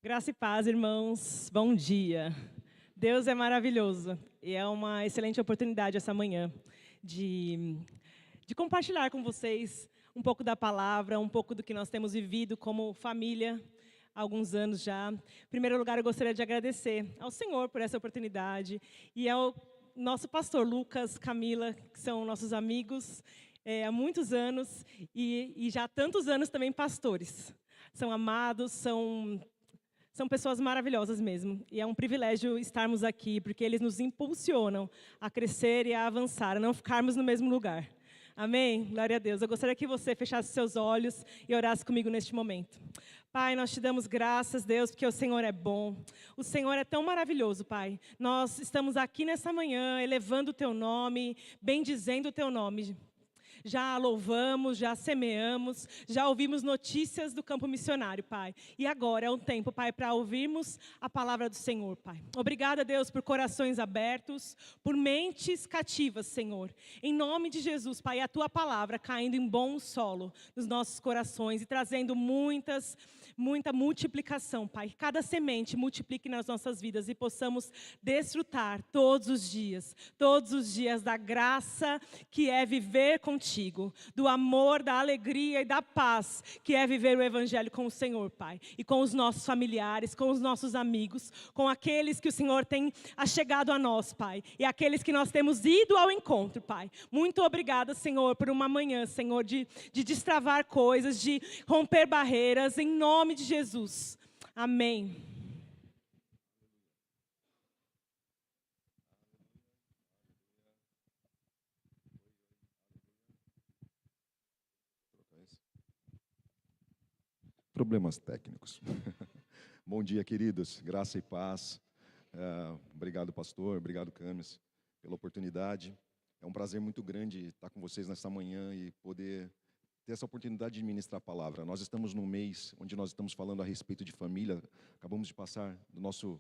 Graça e paz, irmãos. Bom dia. Deus é maravilhoso e é uma excelente oportunidade essa manhã de, de compartilhar com vocês um pouco da palavra, um pouco do que nós temos vivido como família há alguns anos já. Em primeiro lugar, eu gostaria de agradecer ao Senhor por essa oportunidade e ao nosso pastor Lucas, Camila, que são nossos amigos há muitos anos e já há tantos anos também pastores. São amados, são pessoas maravilhosas mesmo. E é um privilégio estarmos aqui, porque eles nos impulsionam a crescer e a avançar, a não ficarmos no mesmo lugar. Amém? Glória a Deus. Eu gostaria que você fechasse seus olhos e orasse comigo neste momento. Pai, nós te damos graças, Deus, porque o Senhor é bom. O Senhor é tão maravilhoso, Pai. Nós estamos aqui nessa manhã, elevando o Teu nome, bendizendo o Teu nome. Já louvamos, já semeamos, já ouvimos notícias do campo missionário, Pai. E agora é um tempo, Pai, para ouvirmos a palavra do Senhor, Pai. Obrigada, Deus, por corações abertos, por mentes cativas, Senhor. Em nome de Jesus, Pai, a Tua palavra caindo em bom solo nos nossos corações e trazendo muita multiplicação, Pai. Cada semente multiplique nas nossas vidas e possamos desfrutar todos os dias da graça que é viver contigo, do amor, da alegria e da paz que é viver o Evangelho com o Senhor, Pai. E com os nossos familiares, com os nossos amigos, com aqueles que o Senhor tem achegado a nós, Pai. E aqueles que nós temos ido ao encontro, Pai. Muito obrigada, Senhor, por uma manhã, Senhor, de destravar coisas, de romper barreiras, em nome de Jesus. Amém. Problemas técnicos. Bom dia, queridos. Graça e paz. Obrigado, pastor. Obrigado, Camis, pela oportunidade. É um prazer muito grande estar com vocês nessa manhã e poder ter essa oportunidade de ministrar a palavra. Nós estamos num mês onde nós estamos falando a respeito de família. Acabamos de passar do nosso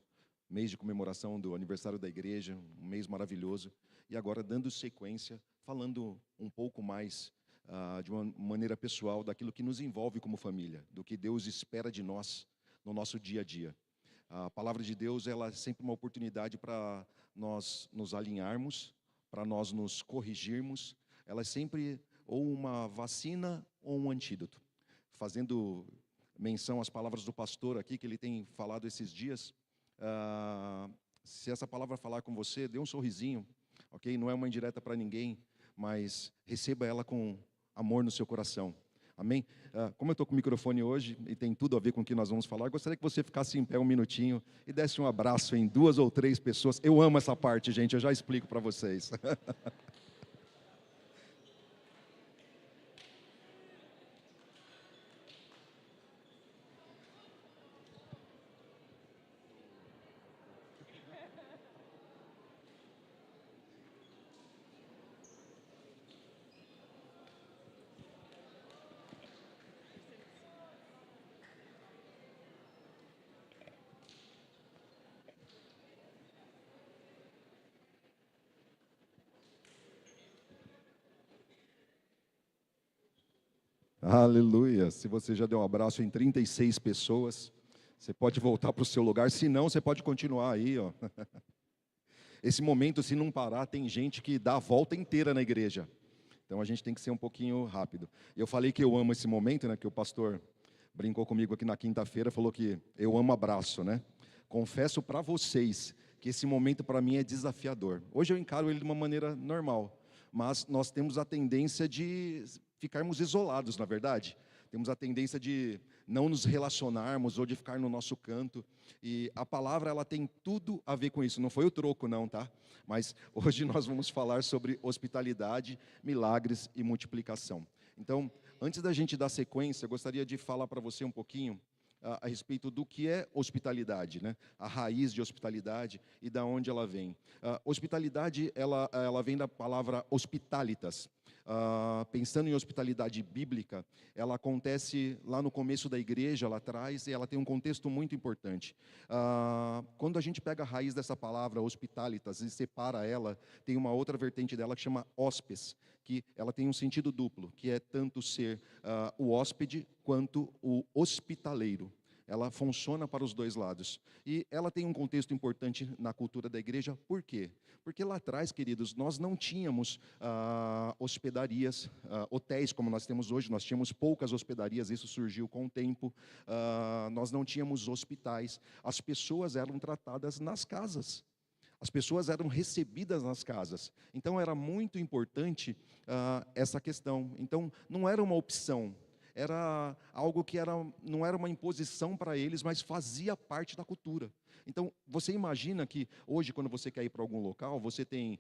mês de comemoração do aniversário da igreja, um mês maravilhoso. E agora, dando sequência, falando um pouco mais de uma maneira pessoal, daquilo que nos envolve como família, do que Deus espera de nós no nosso dia a dia. A palavra de Deus, ela é sempre uma oportunidade para nós nos alinharmos, para nós nos corrigirmos. Ela é sempre ou uma vacina ou um antídoto. Fazendo menção às palavras do pastor aqui, que ele tem falado esses dias, se essa palavra falar com você, dê um sorrisinho, ok? Não é uma indireta para ninguém, mas receba ela com amor no seu coração. Amém? Como eu estou com o microfone hoje, e tem tudo a ver com o que nós vamos falar, gostaria que você ficasse em pé um minutinho e desse um abraço em 2 ou 3 pessoas. Eu amo essa parte, gente, eu já explico para vocês. Aleluia. Se você já deu um abraço em 36 pessoas, você pode voltar para o seu lugar. Se não, você pode continuar aí, ó. Esse momento, se não parar, tem gente que dá a volta inteira na igreja. Então a gente tem que ser um pouquinho rápido. Eu falei que eu amo esse momento, né? Que o pastor brincou comigo aqui na quinta-feira, falou que eu amo abraço, né? Confesso para vocês que esse momento para mim é desafiador. Hoje eu encaro ele de uma maneira normal, mas nós temos a tendência de ficarmos isolados, na verdade. Temos a tendência de não nos relacionarmos ou de ficar no nosso canto. E a palavra, ela tem tudo a ver com isso. Não foi o troco não, tá? Mas hoje nós vamos falar sobre hospitalidade, milagres e multiplicação. Então, antes da gente dar sequência, eu gostaria de falar para você um pouquinho a respeito do que é hospitalidade, né? A raiz de hospitalidade e da onde ela vem. Hospitalidade, ela vem da palavra hospitalitas. Pensando em hospitalidade bíblica, ela acontece lá no começo da igreja, lá atrás, e ela tem um contexto muito importante. Quando a gente pega a raiz dessa palavra hospitalitas e separa ela, tem uma outra vertente dela que chama hospes, que ela tem um sentido duplo, que é tanto ser o hóspede quanto o hospitaleiro. ela funciona para os dois lados. E ela tem um contexto importante na cultura da igreja, por quê? Porque lá atrás, queridos, nós não tínhamos hospedarias, hotéis como nós temos hoje, nós tínhamos poucas hospedarias, isso surgiu com o tempo. Nós não tínhamos hospitais, as pessoas eram tratadas nas casas. As pessoas eram recebidas nas casas. Então, era muito importante essa questão. Então, não era uma opção, era algo que não era uma imposição para eles, mas fazia parte da cultura. Então, você imagina que hoje, quando você quer ir para algum local, você tem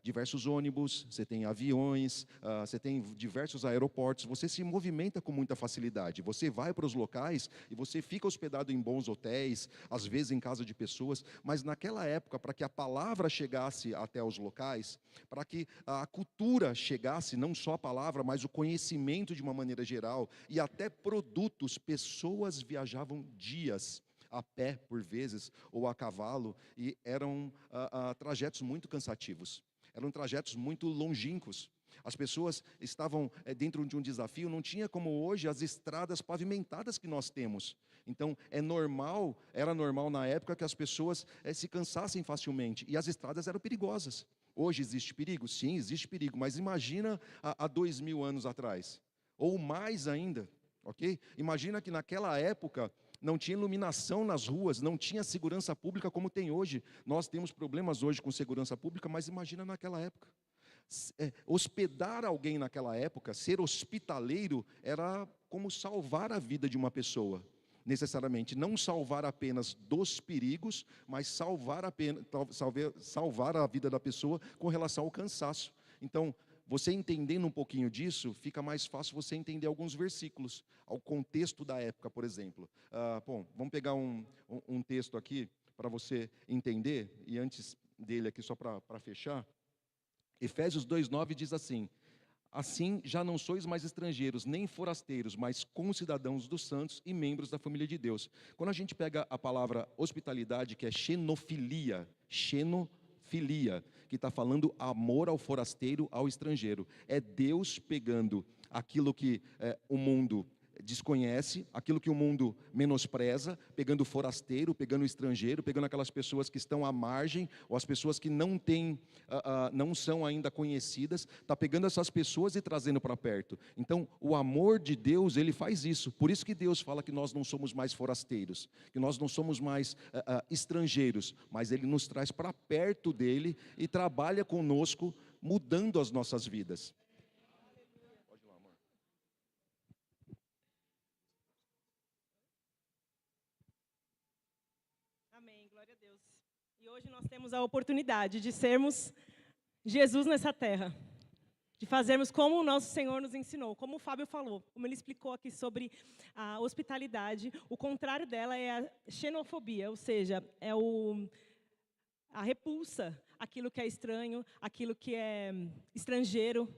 diversos ônibus, você tem aviões, você tem diversos aeroportos, você se movimenta com muita facilidade. Você vai para os locais e você fica hospedado em bons hotéis, às vezes em casa de pessoas, mas naquela época, para que a palavra chegasse até os locais, para que a cultura chegasse, não só a palavra, mas o conhecimento de uma maneira geral, e até produtos, pessoas viajavam dias a pé, por vezes, ou a cavalo, e eram trajetos muito cansativos, eram trajetos muito longínquos. As pessoas estavam dentro de um desafio, não tinha como hoje as estradas pavimentadas que nós temos. Então, era normal na época que as pessoas se cansassem facilmente, e as estradas eram perigosas. Hoje existe perigo? Sim, existe perigo, mas imagina há 2000 anos atrás, ou mais ainda, ok? Imagina que naquela época não tinha iluminação nas ruas, não tinha segurança pública como tem hoje. Nós temos problemas hoje com segurança pública, mas imagina naquela época. Hospedar alguém naquela época, ser hospitaleiro, era como salvar a vida de uma pessoa, necessariamente. Não salvar apenas dos perigos, mas salvar a vida da pessoa com relação ao cansaço. Então, você entendendo um pouquinho disso, fica mais fácil você entender alguns versículos, ao contexto da época, por exemplo. Bom, vamos pegar um texto aqui para você entender, e antes dele aqui, só para fechar, Efésios 2,9 diz assim: assim já não sois mais estrangeiros, nem forasteiros, mas concidadãos dos santos e membros da família de Deus. Quando a gente pega a palavra hospitalidade, que é xenofilia, que está falando amor ao forasteiro, ao estrangeiro. É Deus pegando aquilo que o mundo desconhece, aquilo que o mundo menospreza, pegando o forasteiro, pegando o estrangeiro, pegando aquelas pessoas que estão à margem, ou as pessoas que não têm, não são ainda conhecidas, está pegando essas pessoas e trazendo para perto. Então, o amor de Deus, ele faz isso. Por isso que Deus fala que nós não somos mais forasteiros, que nós não somos mais estrangeiros, mas Ele nos traz para perto dEle e trabalha conosco, mudando as nossas vidas. Amém, glória a Deus. E hoje nós temos a oportunidade de sermos Jesus nessa terra, de fazermos como o nosso Senhor nos ensinou, como o Fábio falou, como ele explicou aqui sobre a hospitalidade. O contrário dela é a xenofobia, ou seja, é a repulsa, aquilo que é estranho, aquilo que é estrangeiro.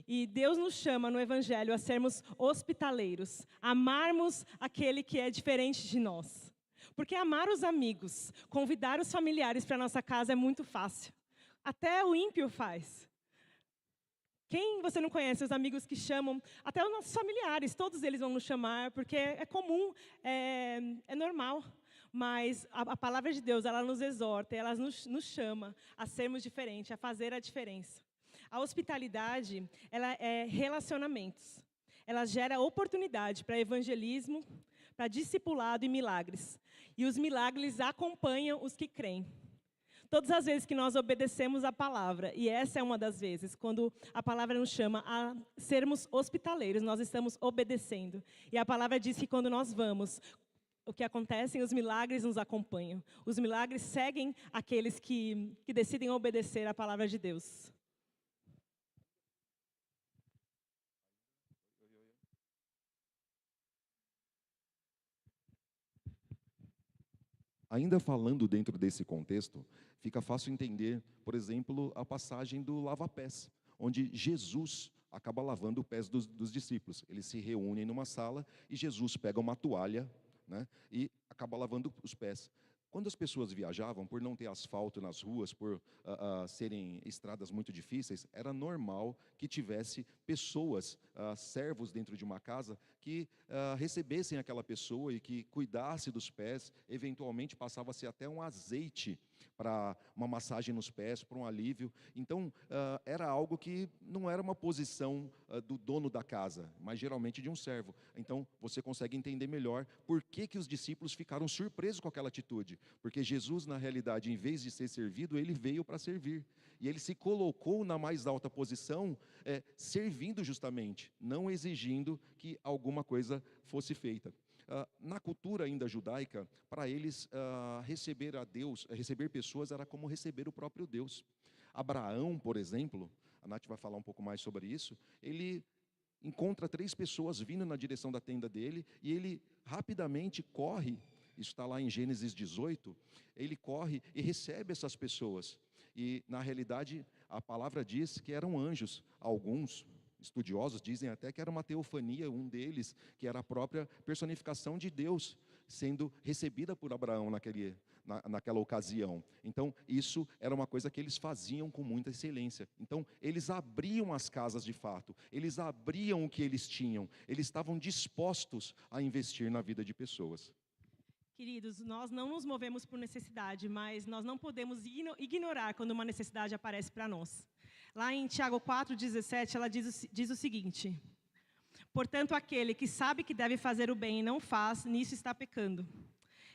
E Deus nos chama no Evangelho a sermos hospitaleiros, amarmos aquele que é diferente de nós. Porque amar os amigos, convidar os familiares para a nossa casa é muito fácil. Até o ímpio faz. Quem você não conhece, os amigos que chamam, até os nossos familiares, todos eles vão nos chamar, porque é comum, é normal. Mas a palavra de Deus, ela nos exorta, ela nos chama a sermos diferentes, a fazer a diferença. A hospitalidade, ela é relacionamentos. Ela gera oportunidade para evangelismo, para discipulado e milagres. E os milagres acompanham os que creem. Todas as vezes que nós obedecemos a palavra, e essa é uma das vezes, quando a palavra nos chama a sermos hospitaleiros, nós estamos obedecendo. E a palavra diz que quando nós vamos, o que acontece? Os milagres nos acompanham. Os milagres seguem aqueles que decidem obedecer a palavra de Deus. Ainda falando dentro desse contexto, fica fácil entender, por exemplo, a passagem do lava-pés, onde Jesus acaba lavando os pés dos discípulos. Eles se reúnem numa sala e Jesus pega uma toalha, né, e acaba lavando os pés. Quando as pessoas viajavam, por não ter asfalto nas ruas, por serem estradas muito difíceis, era normal que tivesse pessoas, servos dentro de uma casa, que recebessem aquela pessoa e que cuidasse dos pés. Eventualmente passava-se até um azeite para uma massagem nos pés, para um alívio. Então, era algo que não era uma posição do dono da casa, mas geralmente de um servo. Então, você consegue entender melhor por que os discípulos ficaram surpresos com aquela atitude. Porque Jesus, na realidade, em vez de ser servido, ele veio para servir. E ele se colocou na mais alta posição, servindo justamente, não exigindo que alguma coisa fosse feita. Na cultura ainda judaica, para eles, receber a Deus, receber pessoas era como receber o próprio Deus. Abraão, por exemplo, a Nath vai falar um pouco mais sobre isso, ele encontra 3 pessoas vindo na direção da tenda dele, e ele rapidamente corre, isso está lá em Gênesis 18, ele corre e recebe essas pessoas. E, na realidade, a palavra diz que eram anjos. Alguns estudiosos dizem até que era uma teofania, um deles, que era a própria personificação de Deus, sendo recebida por Abraão naquela ocasião. Então, isso era uma coisa que eles faziam com muita excelência. Então, eles abriam as casas de fato, eles abriam o que eles tinham, eles estavam dispostos a investir na vida de pessoas. Queridos, nós não nos movemos por necessidade, mas nós não podemos ignorar quando uma necessidade aparece para nós. Lá em Tiago 4,17, ela diz o seguinte: portanto, aquele que sabe que deve fazer o bem e não faz, nisso está pecando.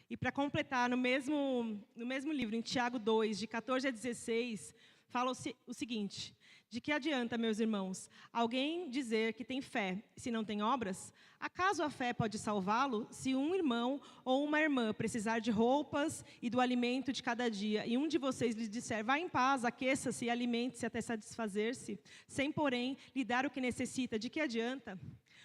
E para completar, no mesmo livro, em Tiago 2, de 14 a 16, fala o seguinte: de que adianta, meus irmãos, alguém dizer que tem fé, se não tem obras? Acaso a fé pode salvá-lo? Se um irmão ou uma irmã precisar de roupas e do alimento de cada dia, e um de vocês lhe disser, vá em paz, aqueça-se e alimente-se até satisfazer-se, sem, porém, lhe dar o que necessita, de que adianta?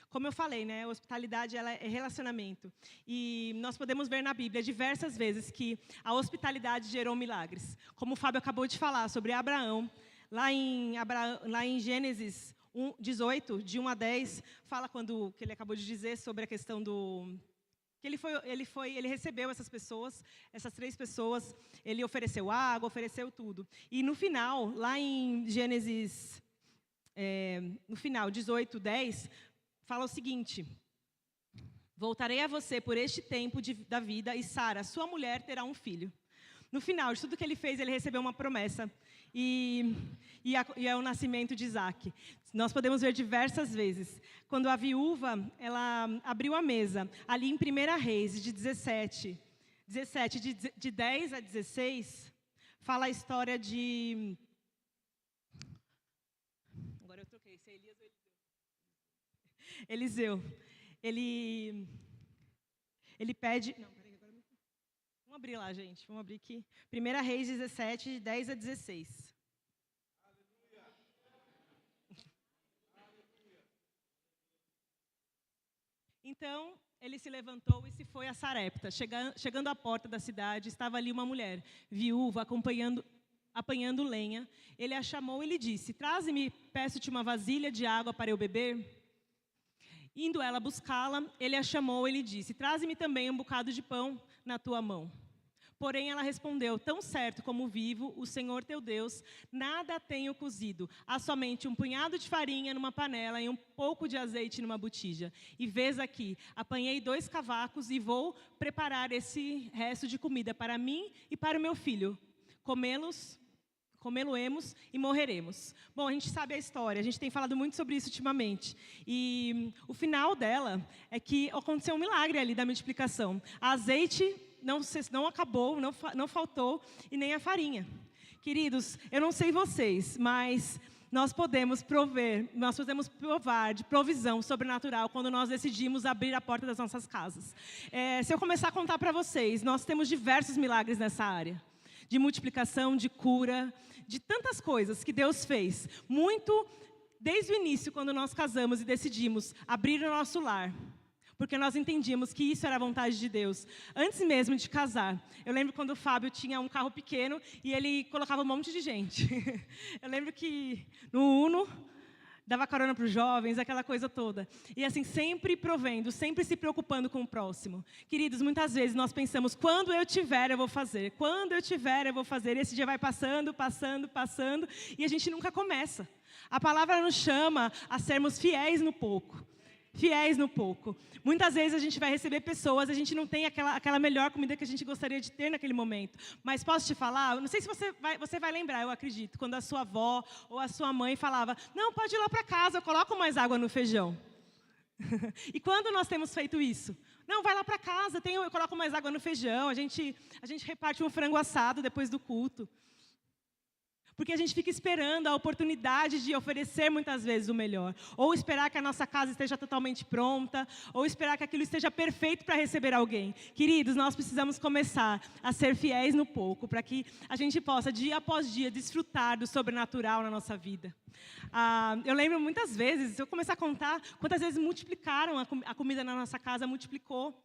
Como eu falei, né, a hospitalidade ela é relacionamento. E nós podemos ver na Bíblia diversas vezes que a hospitalidade gerou milagres. Como o Fábio acabou de falar sobre Abraão, lá em Gênesis 18, de 1 a 10, fala que ele acabou de dizer sobre a questão do... que ele recebeu essas pessoas, essas 3 pessoas, ele ofereceu água, ofereceu tudo. E no final, lá em Gênesis, no final, 18, 10, fala o seguinte: voltarei a você por este tempo da vida, e Sara, sua mulher, terá um filho. No final de tudo que ele fez, ele recebeu uma promessa, e é o nascimento de Isaac. Nós podemos ver diversas vezes. Quando a viúva, ela abriu a mesa, ali em 1 Reis, de 17, de 10 a 16, fala a história de... Agora eu troquei, se é Elias ou Eliseu. Ele pede... Não, peraí, agora... Vamos abrir lá, gente. Vamos abrir aqui. 1 Reis 17, de 10 a 16. Aleluia. Então, ele se levantou e se foi a Sarepta. Chegando à porta da cidade, estava ali uma mulher, viúva, apanhando lenha. Ele a chamou e lhe disse, traze-me, peço-te uma vasilha de água para eu beber. Indo ela buscá-la, ele a chamou e lhe disse, traze-me também um bocado de pão na tua mão. Porém, ela respondeu, tão certo como vivo, o Senhor teu Deus, nada tenho cozido. Há somente um punhado de farinha numa panela e um pouco de azeite numa botija. E vês aqui, apanhei 2 cavacos e vou preparar esse resto de comida para mim e para o meu filho. Comê-lo-emos e morreremos. Bom, a gente sabe a história, a gente tem falado muito sobre isso ultimamente. E o final dela é que aconteceu um milagre ali da multiplicação. A azeite não acabou, não faltou, e nem a farinha. Queridos, eu não sei vocês, mas nós podemos provar de provisão sobrenatural quando nós decidimos abrir a porta das nossas casas. Se eu começar a contar para vocês, nós temos diversos milagres nessa área. De multiplicação, de cura, de tantas coisas que Deus fez. Muito desde o início, quando nós casamos e decidimos abrir o nosso lar. Porque nós entendíamos que isso era a vontade de Deus. Antes mesmo de casar. Eu lembro quando o Fábio tinha um carro pequeno e ele colocava um monte de gente. Eu lembro que no Uno, dava carona para os jovens, aquela coisa toda. E assim, sempre provendo, sempre se preocupando com o próximo. Queridos, muitas vezes nós pensamos, quando eu tiver, eu vou fazer. Quando eu tiver, eu vou fazer. Esse dia vai passando, passando, passando, e a gente nunca começa. A palavra nos chama a sermos fiéis no pouco. Fiéis no pouco. Muitas vezes a gente vai receber pessoas, a gente não tem aquela melhor comida que a gente gostaria de ter naquele momento. Mas posso te falar, não sei se você vai lembrar, eu acredito, quando a sua avó ou a sua mãe falava, não, pode ir lá para casa, eu coloco mais água no feijão. E quando nós temos feito isso? Não, vai lá para casa, eu coloco mais água no feijão, a gente reparte um frango assado depois do culto. Porque a gente fica esperando a oportunidade de oferecer muitas vezes o melhor. Ou esperar que a nossa casa esteja totalmente pronta, ou esperar que aquilo esteja perfeito para receber alguém. Queridos, nós precisamos começar a ser fiéis no pouco, para que a gente possa, dia após dia, desfrutar do sobrenatural na nossa vida. Eu lembro muitas vezes, se eu começar a contar, quantas vezes multiplicaram a comida na nossa casa, multiplicou.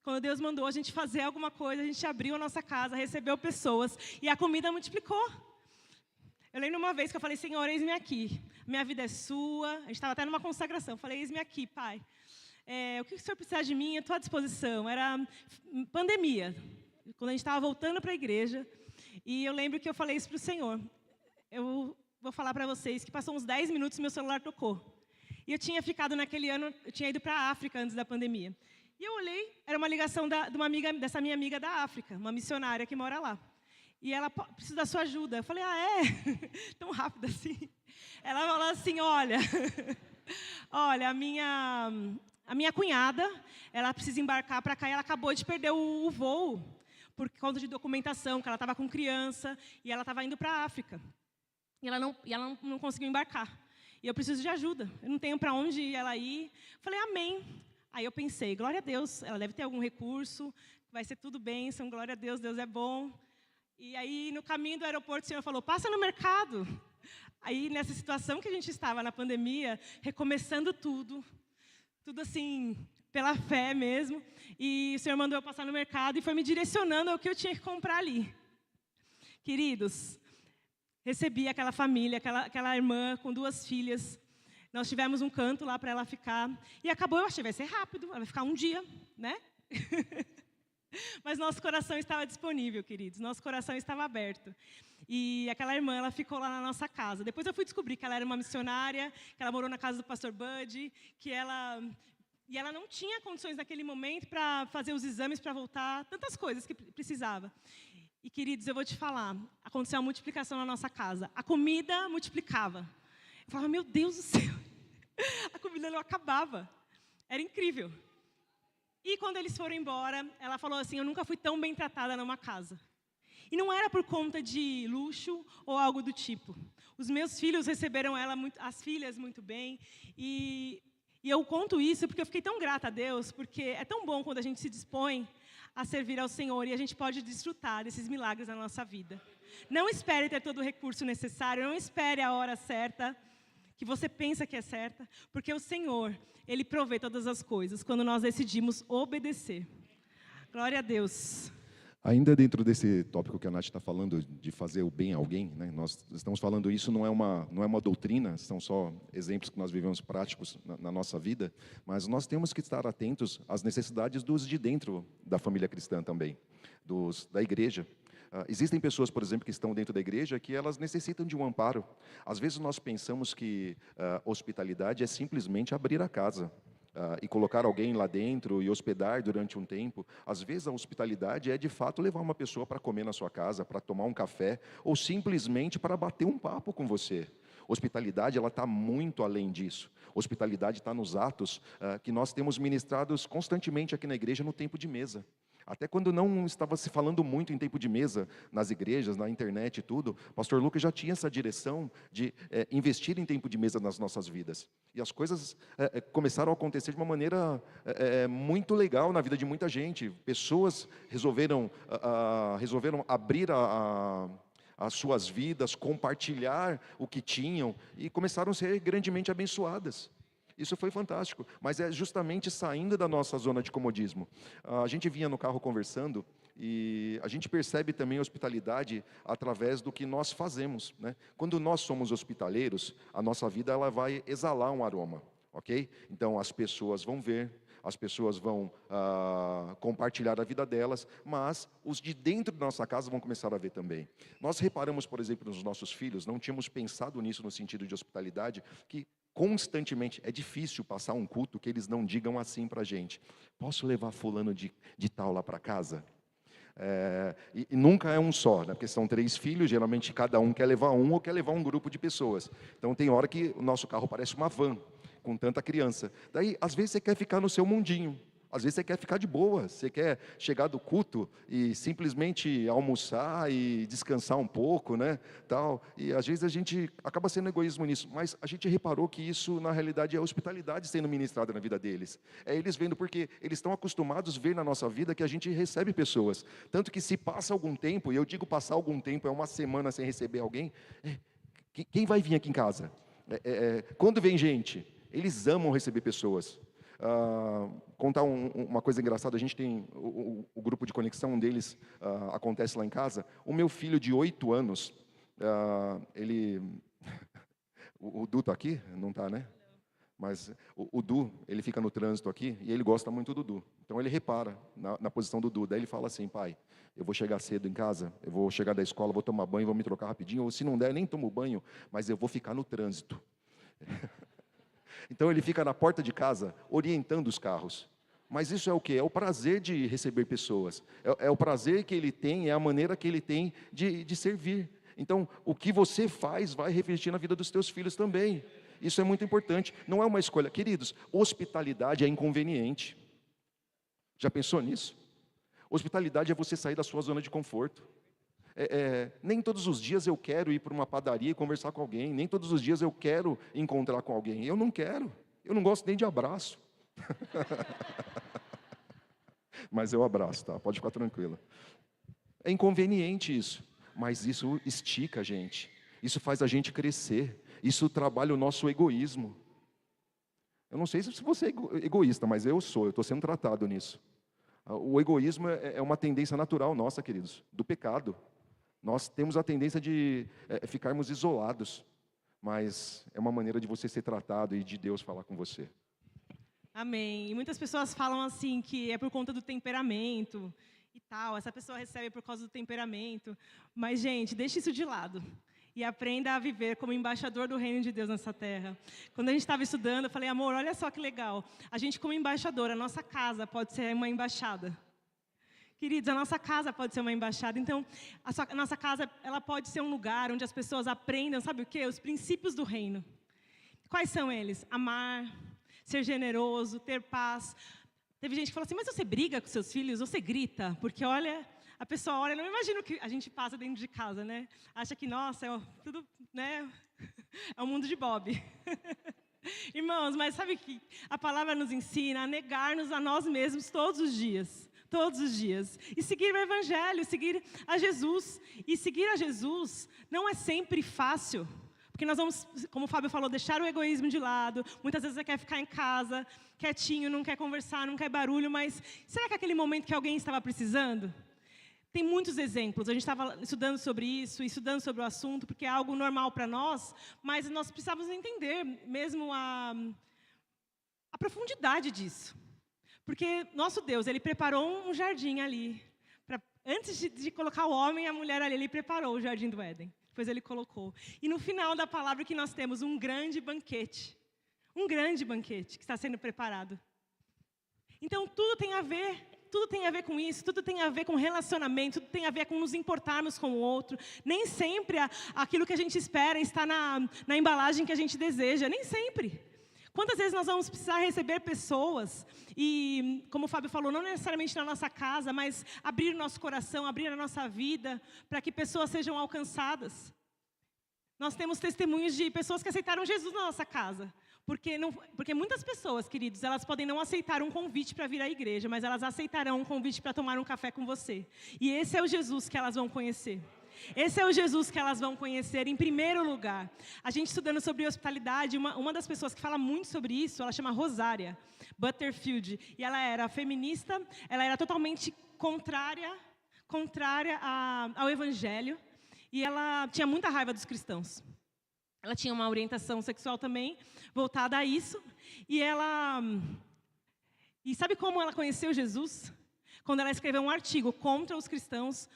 Quando Deus mandou a gente fazer alguma coisa, a gente abriu a nossa casa, recebeu pessoas, e a comida multiplicou. Eu lembro uma vez que eu falei, Senhor, eis-me aqui. Minha vida é sua. A gente estava até numa consagração. Eu falei, eis-me aqui, Pai. O que o Senhor precisar de mim, eu estou à disposição. Era pandemia, quando a gente estava voltando para a igreja. E eu lembro que eu falei isso para o Senhor. Eu vou falar para vocês que passou uns 10 minutos e meu celular tocou. E eu tinha ficado naquele ano, eu tinha ido para a África antes da pandemia. E eu olhei, era uma ligação dessa minha amiga da África, uma missionária que mora lá. E ela, precisa da sua ajuda. Eu falei, é? Tão rápido assim. Ela falou assim, olha, a minha cunhada, ela precisa embarcar para cá e ela acabou de perder o voo por conta de documentação, que ela estava com criança e ela estava indo para a África. E ela não conseguiu embarcar. E eu preciso de ajuda. Eu não tenho para onde ela ir. Eu falei, amém. Aí eu pensei, glória a Deus, ela deve ter algum recurso, vai ser tudo bênção, glória a Deus, Deus é bom. E aí, no caminho do aeroporto, o Senhor falou, passa no mercado. Aí, nessa situação que a gente estava na pandemia, recomeçando tudo assim, pela fé mesmo. E o Senhor mandou eu passar no mercado e foi me direcionando ao que eu tinha que comprar ali. Queridos, recebi aquela família, aquela irmã com 2 filhas. Nós tivemos um canto lá para ela ficar. E acabou, eu achei, vai ser rápido, ela vai ficar um dia, né? Mas nosso coração estava disponível, queridos. Nosso coração estava aberto. E aquela irmã, ela ficou lá na nossa casa. Depois eu fui descobrir que ela era uma missionária, que ela morou na casa do pastor Bud, e ela não tinha condições naquele momento para fazer os exames para voltar, tantas coisas que precisava. E, queridos, eu vou te falar, aconteceu uma multiplicação na nossa casa. A comida multiplicava. Eu falava, meu Deus do céu, a comida não acabava. Era incrível. E quando eles foram embora, ela falou assim, eu nunca fui tão bem tratada numa casa. E não era por conta de luxo ou algo do tipo. Os meus filhos receberam as filhas muito bem. E eu conto isso porque eu fiquei tão grata a Deus, porque é tão bom quando a gente se dispõe a servir ao Senhor e a gente pode desfrutar desses milagres na nossa vida. Não espere ter todo o recurso necessário, não espere a hora certa, que você pensa que é certa, porque o Senhor, Ele provê todas as coisas quando nós decidimos obedecer. Glória a Deus. Ainda dentro desse tópico que a Nath está falando, de fazer o bem a alguém, né? Nós estamos falando isso, não é uma doutrina, são só exemplos que nós vivemos práticos na nossa vida, mas nós temos que estar atentos às necessidades dos de dentro da família cristã também, da igreja. Existem pessoas, por exemplo, que estão dentro da igreja que elas necessitam de um amparo. Às vezes nós pensamos que hospitalidade é simplesmente abrir a casa e colocar alguém lá dentro e hospedar durante um tempo. Às vezes a hospitalidade é de fato levar uma pessoa para comer na sua casa, para tomar um café, ou simplesmente para bater um papo com você. Hospitalidade, ela está muito além disso. Hospitalidade está nos atos que nós temos ministrados constantemente aqui na igreja no tempo de mesa. Até quando não estava se falando muito em tempo de mesa, nas igrejas, na internet e tudo, o pastor Lucas já tinha essa direção de investir em tempo de mesa nas nossas vidas. E as coisas começaram a acontecer de uma maneira muito legal na vida de muita gente. Pessoas resolveram abrir as suas vidas, compartilhar o que tinham e começaram a ser grandemente abençoadas. Isso foi fantástico, mas é justamente saindo da nossa zona de comodismo. A gente vinha no carro conversando E a gente percebe também a hospitalidade através do que nós fazemos, né? Quando nós somos hospitaleiros, a nossa vida ela vai exalar um aroma, ok? Então as pessoas vão ver, as pessoas vão compartilhar a vida delas, mas os de dentro da nossa casa vão começar a ver também. Nós reparamos, por exemplo, nos nossos filhos, não tínhamos pensado nisso no sentido de hospitalidade, que constantemente, é difícil passar um culto que eles não digam assim para a gente: posso levar fulano de tal lá para casa? E nunca é um só, né? Porque são 3 filhos, geralmente cada um quer levar um ou quer levar um grupo de pessoas. Então tem hora que o nosso carro parece uma van, com tanta criança. Daí, às vezes você quer ficar no seu mundinho, às vezes você quer ficar de boa, você quer chegar do culto e simplesmente almoçar e descansar um pouco, né? Tal. E às vezes a gente acaba sendo egoísmo nisso, mas a gente reparou que isso na realidade é hospitalidade sendo ministrada na vida deles. É eles vendo, porque eles estão acostumados a ver na nossa vida que a gente recebe pessoas. Tanto que se passa algum tempo, e eu digo passar algum tempo, é uma semana sem receber alguém, quem vai vir aqui em casa? Quando vem gente, eles amam receber pessoas. Contar uma coisa engraçada, a gente tem o grupo de conexão, um deles acontece lá em casa. O meu filho de 8 anos, ele... o Du está aqui? Não está, né? Mas o Du, ele fica no trânsito aqui e ele gosta muito do Du. Então ele repara na posição do Du. Daí ele fala assim: pai, eu vou chegar cedo em casa, eu vou chegar da escola, vou tomar banho, vou me trocar rapidinho, ou se não der, nem tomo banho, mas eu vou ficar no trânsito. Então ele fica na porta de casa, orientando os carros. Mas isso é o quê? É o prazer de receber pessoas. É o prazer que ele tem, é a maneira que ele tem de servir. Então, o que você faz vai refletir na vida dos teus filhos também. Isso é muito importante. Não é uma escolha. Queridos, hospitalidade é inconveniente. Já pensou nisso? Hospitalidade é você sair da sua zona de conforto. Nem todos os dias eu quero ir para uma padaria e conversar com alguém. Nem todos os dias eu quero encontrar com alguém. Eu não quero. Eu não gosto nem de abraço. Mas eu abraço, tá? Pode ficar tranquila. É inconveniente isso. Mas isso estica a gente. Isso faz a gente crescer. Isso trabalha o nosso egoísmo. Eu não sei se você é egoísta, mas eu sou. Eu estou sendo tratado nisso. O egoísmo é uma tendência natural nossa, queridos, do pecado. Nós temos a tendência de ficarmos isolados, mas é uma maneira de você ser tratado e de Deus falar com você. Amém. E muitas pessoas falam assim que é por conta do temperamento e tal. Essa pessoa recebe por causa do temperamento. Mas, gente, deixe isso de lado e aprenda a viver como embaixador do reino de Deus nessa terra. Quando a gente estava estudando, eu falei: amor, olha só que legal. A gente como embaixador, a nossa casa pode ser uma embaixada. Queridos, a nossa casa pode ser uma embaixada. Então, a nossa casa ela pode ser um lugar onde as pessoas aprendam, sabe o quê? Os princípios do reino. Quais são eles? Amar, ser generoso, ter paz. Teve gente que falou assim: mas você briga com seus filhos? Você grita? Porque, olha, a pessoa olha, não imagina o que a gente passa dentro de casa, né? Acha que, nossa, tudo, né? É o mundo de Bob. Irmãos, mas sabe que a palavra nos ensina a negar-nos a nós mesmos todos os dias. Todos os dias. E seguir o Evangelho, seguir a Jesus. E seguir a Jesus não é sempre fácil. Porque nós vamos, como o Fábio falou, deixar o egoísmo de lado. Muitas vezes você quer ficar em casa, quietinho, não quer conversar, não quer barulho. Mas será que é aquele momento que alguém estava precisando? Tem muitos exemplos. A gente estava estudando sobre isso, estudando sobre o assunto, porque é algo normal para nós. Mas nós precisamos entender mesmo a profundidade disso. Porque nosso Deus, Ele preparou um jardim ali. Antes de colocar o homem e a mulher ali, Ele preparou o jardim do Éden. Depois Ele colocou. E no final da palavra que nós temos um grande banquete. Um grande banquete que está sendo preparado. Então tudo tem a ver com isso, tudo tem a ver com relacionamento, tudo tem a ver com nos importarmos com o outro. Nem sempre aquilo que a gente espera está na embalagem que a gente deseja, nem sempre. Quantas vezes nós vamos precisar receber pessoas e, como o Fábio falou, não necessariamente na nossa casa, mas abrir o nosso coração, abrir a nossa vida, para que pessoas sejam alcançadas. Nós temos testemunhos de pessoas que aceitaram Jesus na nossa casa. Porque muitas pessoas, queridos, elas podem não aceitar um convite para vir à igreja, mas elas aceitarão um convite para tomar um café com você. E esse é o Jesus que elas vão conhecer. Esse é o Jesus que elas vão conhecer em primeiro lugar. A gente estudando sobre hospitalidade, uma das pessoas que fala muito sobre isso, ela chama Rosária Butterfield. E ela era feminista, ela era totalmente contrária contrária ao evangelho, e ela tinha muita raiva dos cristãos. Ela tinha uma orientação sexual também voltada a isso, e sabe como ela conheceu Jesus? Quando ela escreveu um artigo contra os cristãos,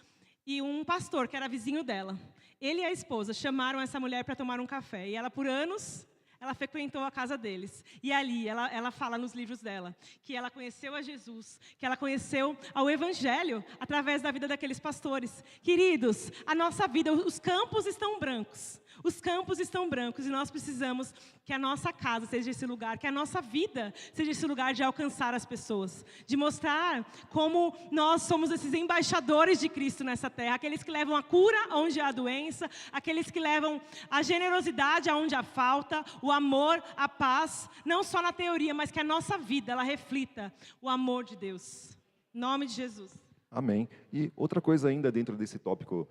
e um pastor, que era vizinho dela, ele e a esposa chamaram essa mulher para tomar um café, e ela por anos, ela frequentou a casa deles. E ali, ela fala nos livros dela, que ela conheceu a Jesus, que ela conheceu ao Evangelho, através da vida daqueles pastores. Queridos, a nossa vida, os campos estão brancos. Os campos estão brancos e nós precisamos que a nossa casa seja esse lugar, que a nossa vida seja esse lugar de alcançar as pessoas, de mostrar como nós somos esses embaixadores de Cristo nessa terra, aqueles que levam a cura onde há doença, aqueles que levam a generosidade aonde há falta, o amor, a paz, não só na teoria, mas que a nossa vida, ela reflita o amor de Deus. Em nome de Jesus. Amém. E outra coisa ainda dentro desse tópico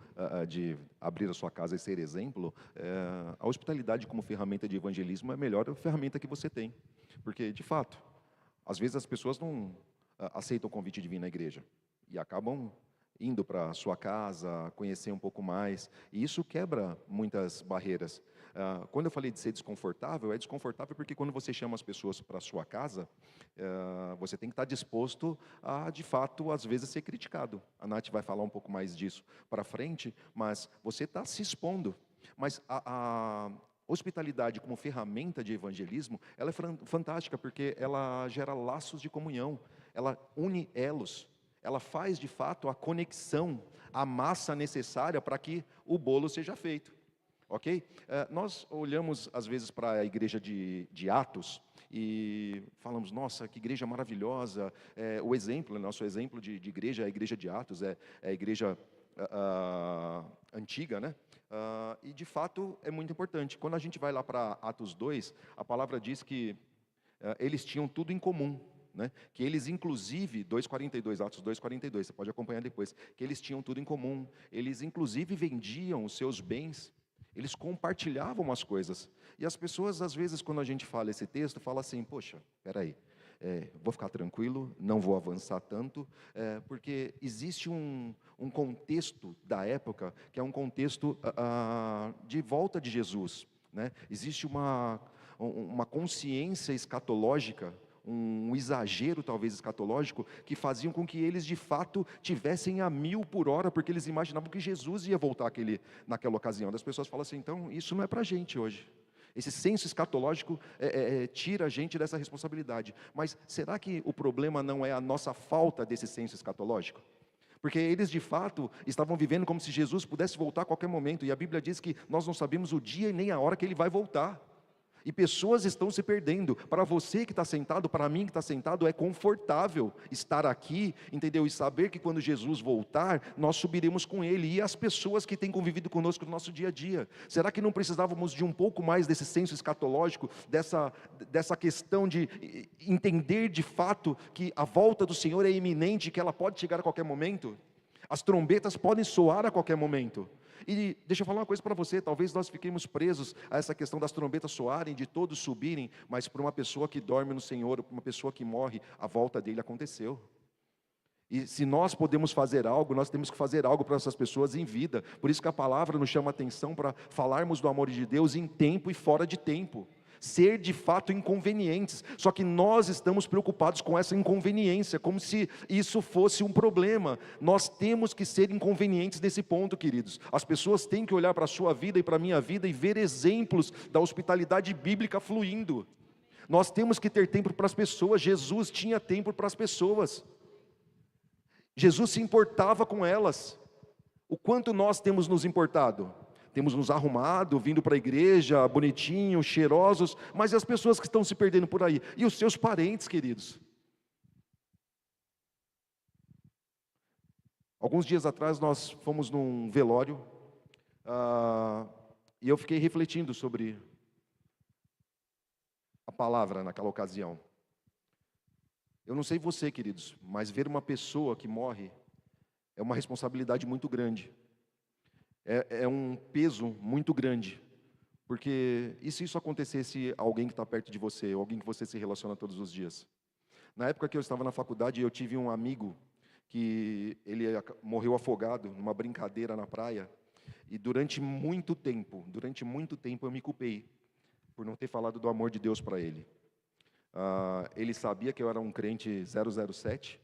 de abrir a sua casa e ser exemplo, a hospitalidade como ferramenta de evangelismo é a melhor ferramenta que você tem. Porque, de fato, às vezes as pessoas não aceitam o convite de vir na igreja e acabam indo para a sua casa, conhecer um pouco mais, e isso quebra muitas barreiras. Quando eu falei de ser desconfortável, é desconfortável porque quando você chama as pessoas para a sua casa, você tem que estar disposto a, de fato, às vezes ser criticado. A Nath vai falar um pouco mais disso para frente, mas você está se expondo. Mas a hospitalidade como ferramenta de evangelismo, ela é fantástica porque ela gera laços de comunhão, ela une elos, ela faz, de fato, a conexão, a massa necessária para que o bolo seja feito. Ok? Nós olhamos às vezes para a igreja de Atos e falamos, nossa, que igreja maravilhosa. O exemplo, nosso exemplo de igreja é a igreja de Atos, é a igreja antiga, né? E de fato é muito importante. Quando a gente vai lá para Atos 2, a palavra diz que eles tinham tudo em comum. Né? Que eles inclusive, 2:42, Atos 2:42, você pode acompanhar depois, que eles tinham tudo em comum, eles inclusive vendiam os seus bens, eles compartilhavam as coisas, e as pessoas às vezes quando a gente fala esse texto, fala assim, poxa, peraí, vou ficar tranquilo, não vou avançar tanto, porque existe um contexto da época, que é um contexto de volta de Jesus, né? Existe uma consciência escatológica, um exagero talvez escatológico, que faziam com que eles de fato tivessem a 1000 por hora, porque eles imaginavam que Jesus ia voltar naquela ocasião. As pessoas falam assim, então isso não é para a gente hoje. Esse senso escatológico tira a gente dessa responsabilidade. Mas será que o problema não é a nossa falta desse senso escatológico? Porque eles de fato estavam vivendo como se Jesus pudesse voltar a qualquer momento, e a Bíblia diz que nós não sabemos o dia e nem a hora que Ele vai voltar. E pessoas estão se perdendo. Para você que está sentado, para mim que está sentado, é confortável estar aqui, entendeu? E saber que quando Jesus voltar, nós subiremos com Ele. E as pessoas que têm convivido conosco no nosso dia a dia, será que não precisávamos de um pouco mais desse senso escatológico, dessa questão de entender de fato que a volta do Senhor é iminente, que ela pode chegar a qualquer momento? As trombetas podem soar a qualquer momento. E deixa eu falar uma coisa para você, talvez nós fiquemos presos a essa questão das trombetas soarem, de todos subirem, mas para uma pessoa que dorme no Senhor, para uma pessoa que morre, a volta dele aconteceu. E se nós podemos fazer algo, nós temos que fazer algo para essas pessoas em vida. Por isso que a palavra nos chama a atenção para falarmos do amor de Deus em tempo e fora de tempo. Ser de fato inconvenientes, só que nós estamos preocupados com essa inconveniência, como se isso fosse um problema. Nós temos que ser inconvenientes nesse ponto, queridos. As pessoas têm que olhar para a sua vida e para a minha vida e ver exemplos da hospitalidade bíblica fluindo. Nós temos que ter tempo para as pessoas. Jesus tinha tempo para as pessoas, Jesus se importava com elas. O quanto nós temos nos importado? Temos nos arrumado, vindo para a igreja, bonitinhos, cheirosos, mas e as pessoas que estão se perdendo por aí? E os seus parentes, queridos? Alguns dias atrás nós fomos num velório, e eu fiquei refletindo sobre a palavra naquela ocasião. Eu não sei você, queridos, mas ver uma pessoa que morre é uma responsabilidade muito grande. É um peso muito grande, porque e se isso acontecesse a alguém que está perto de você, ou alguém que você se relaciona todos os dias? Na época que eu estava na faculdade, eu tive um amigo que ele morreu afogado numa brincadeira na praia. E durante muito tempo eu me culpei por não ter falado do amor de Deus para ele. Ele sabia que eu era um crente 007.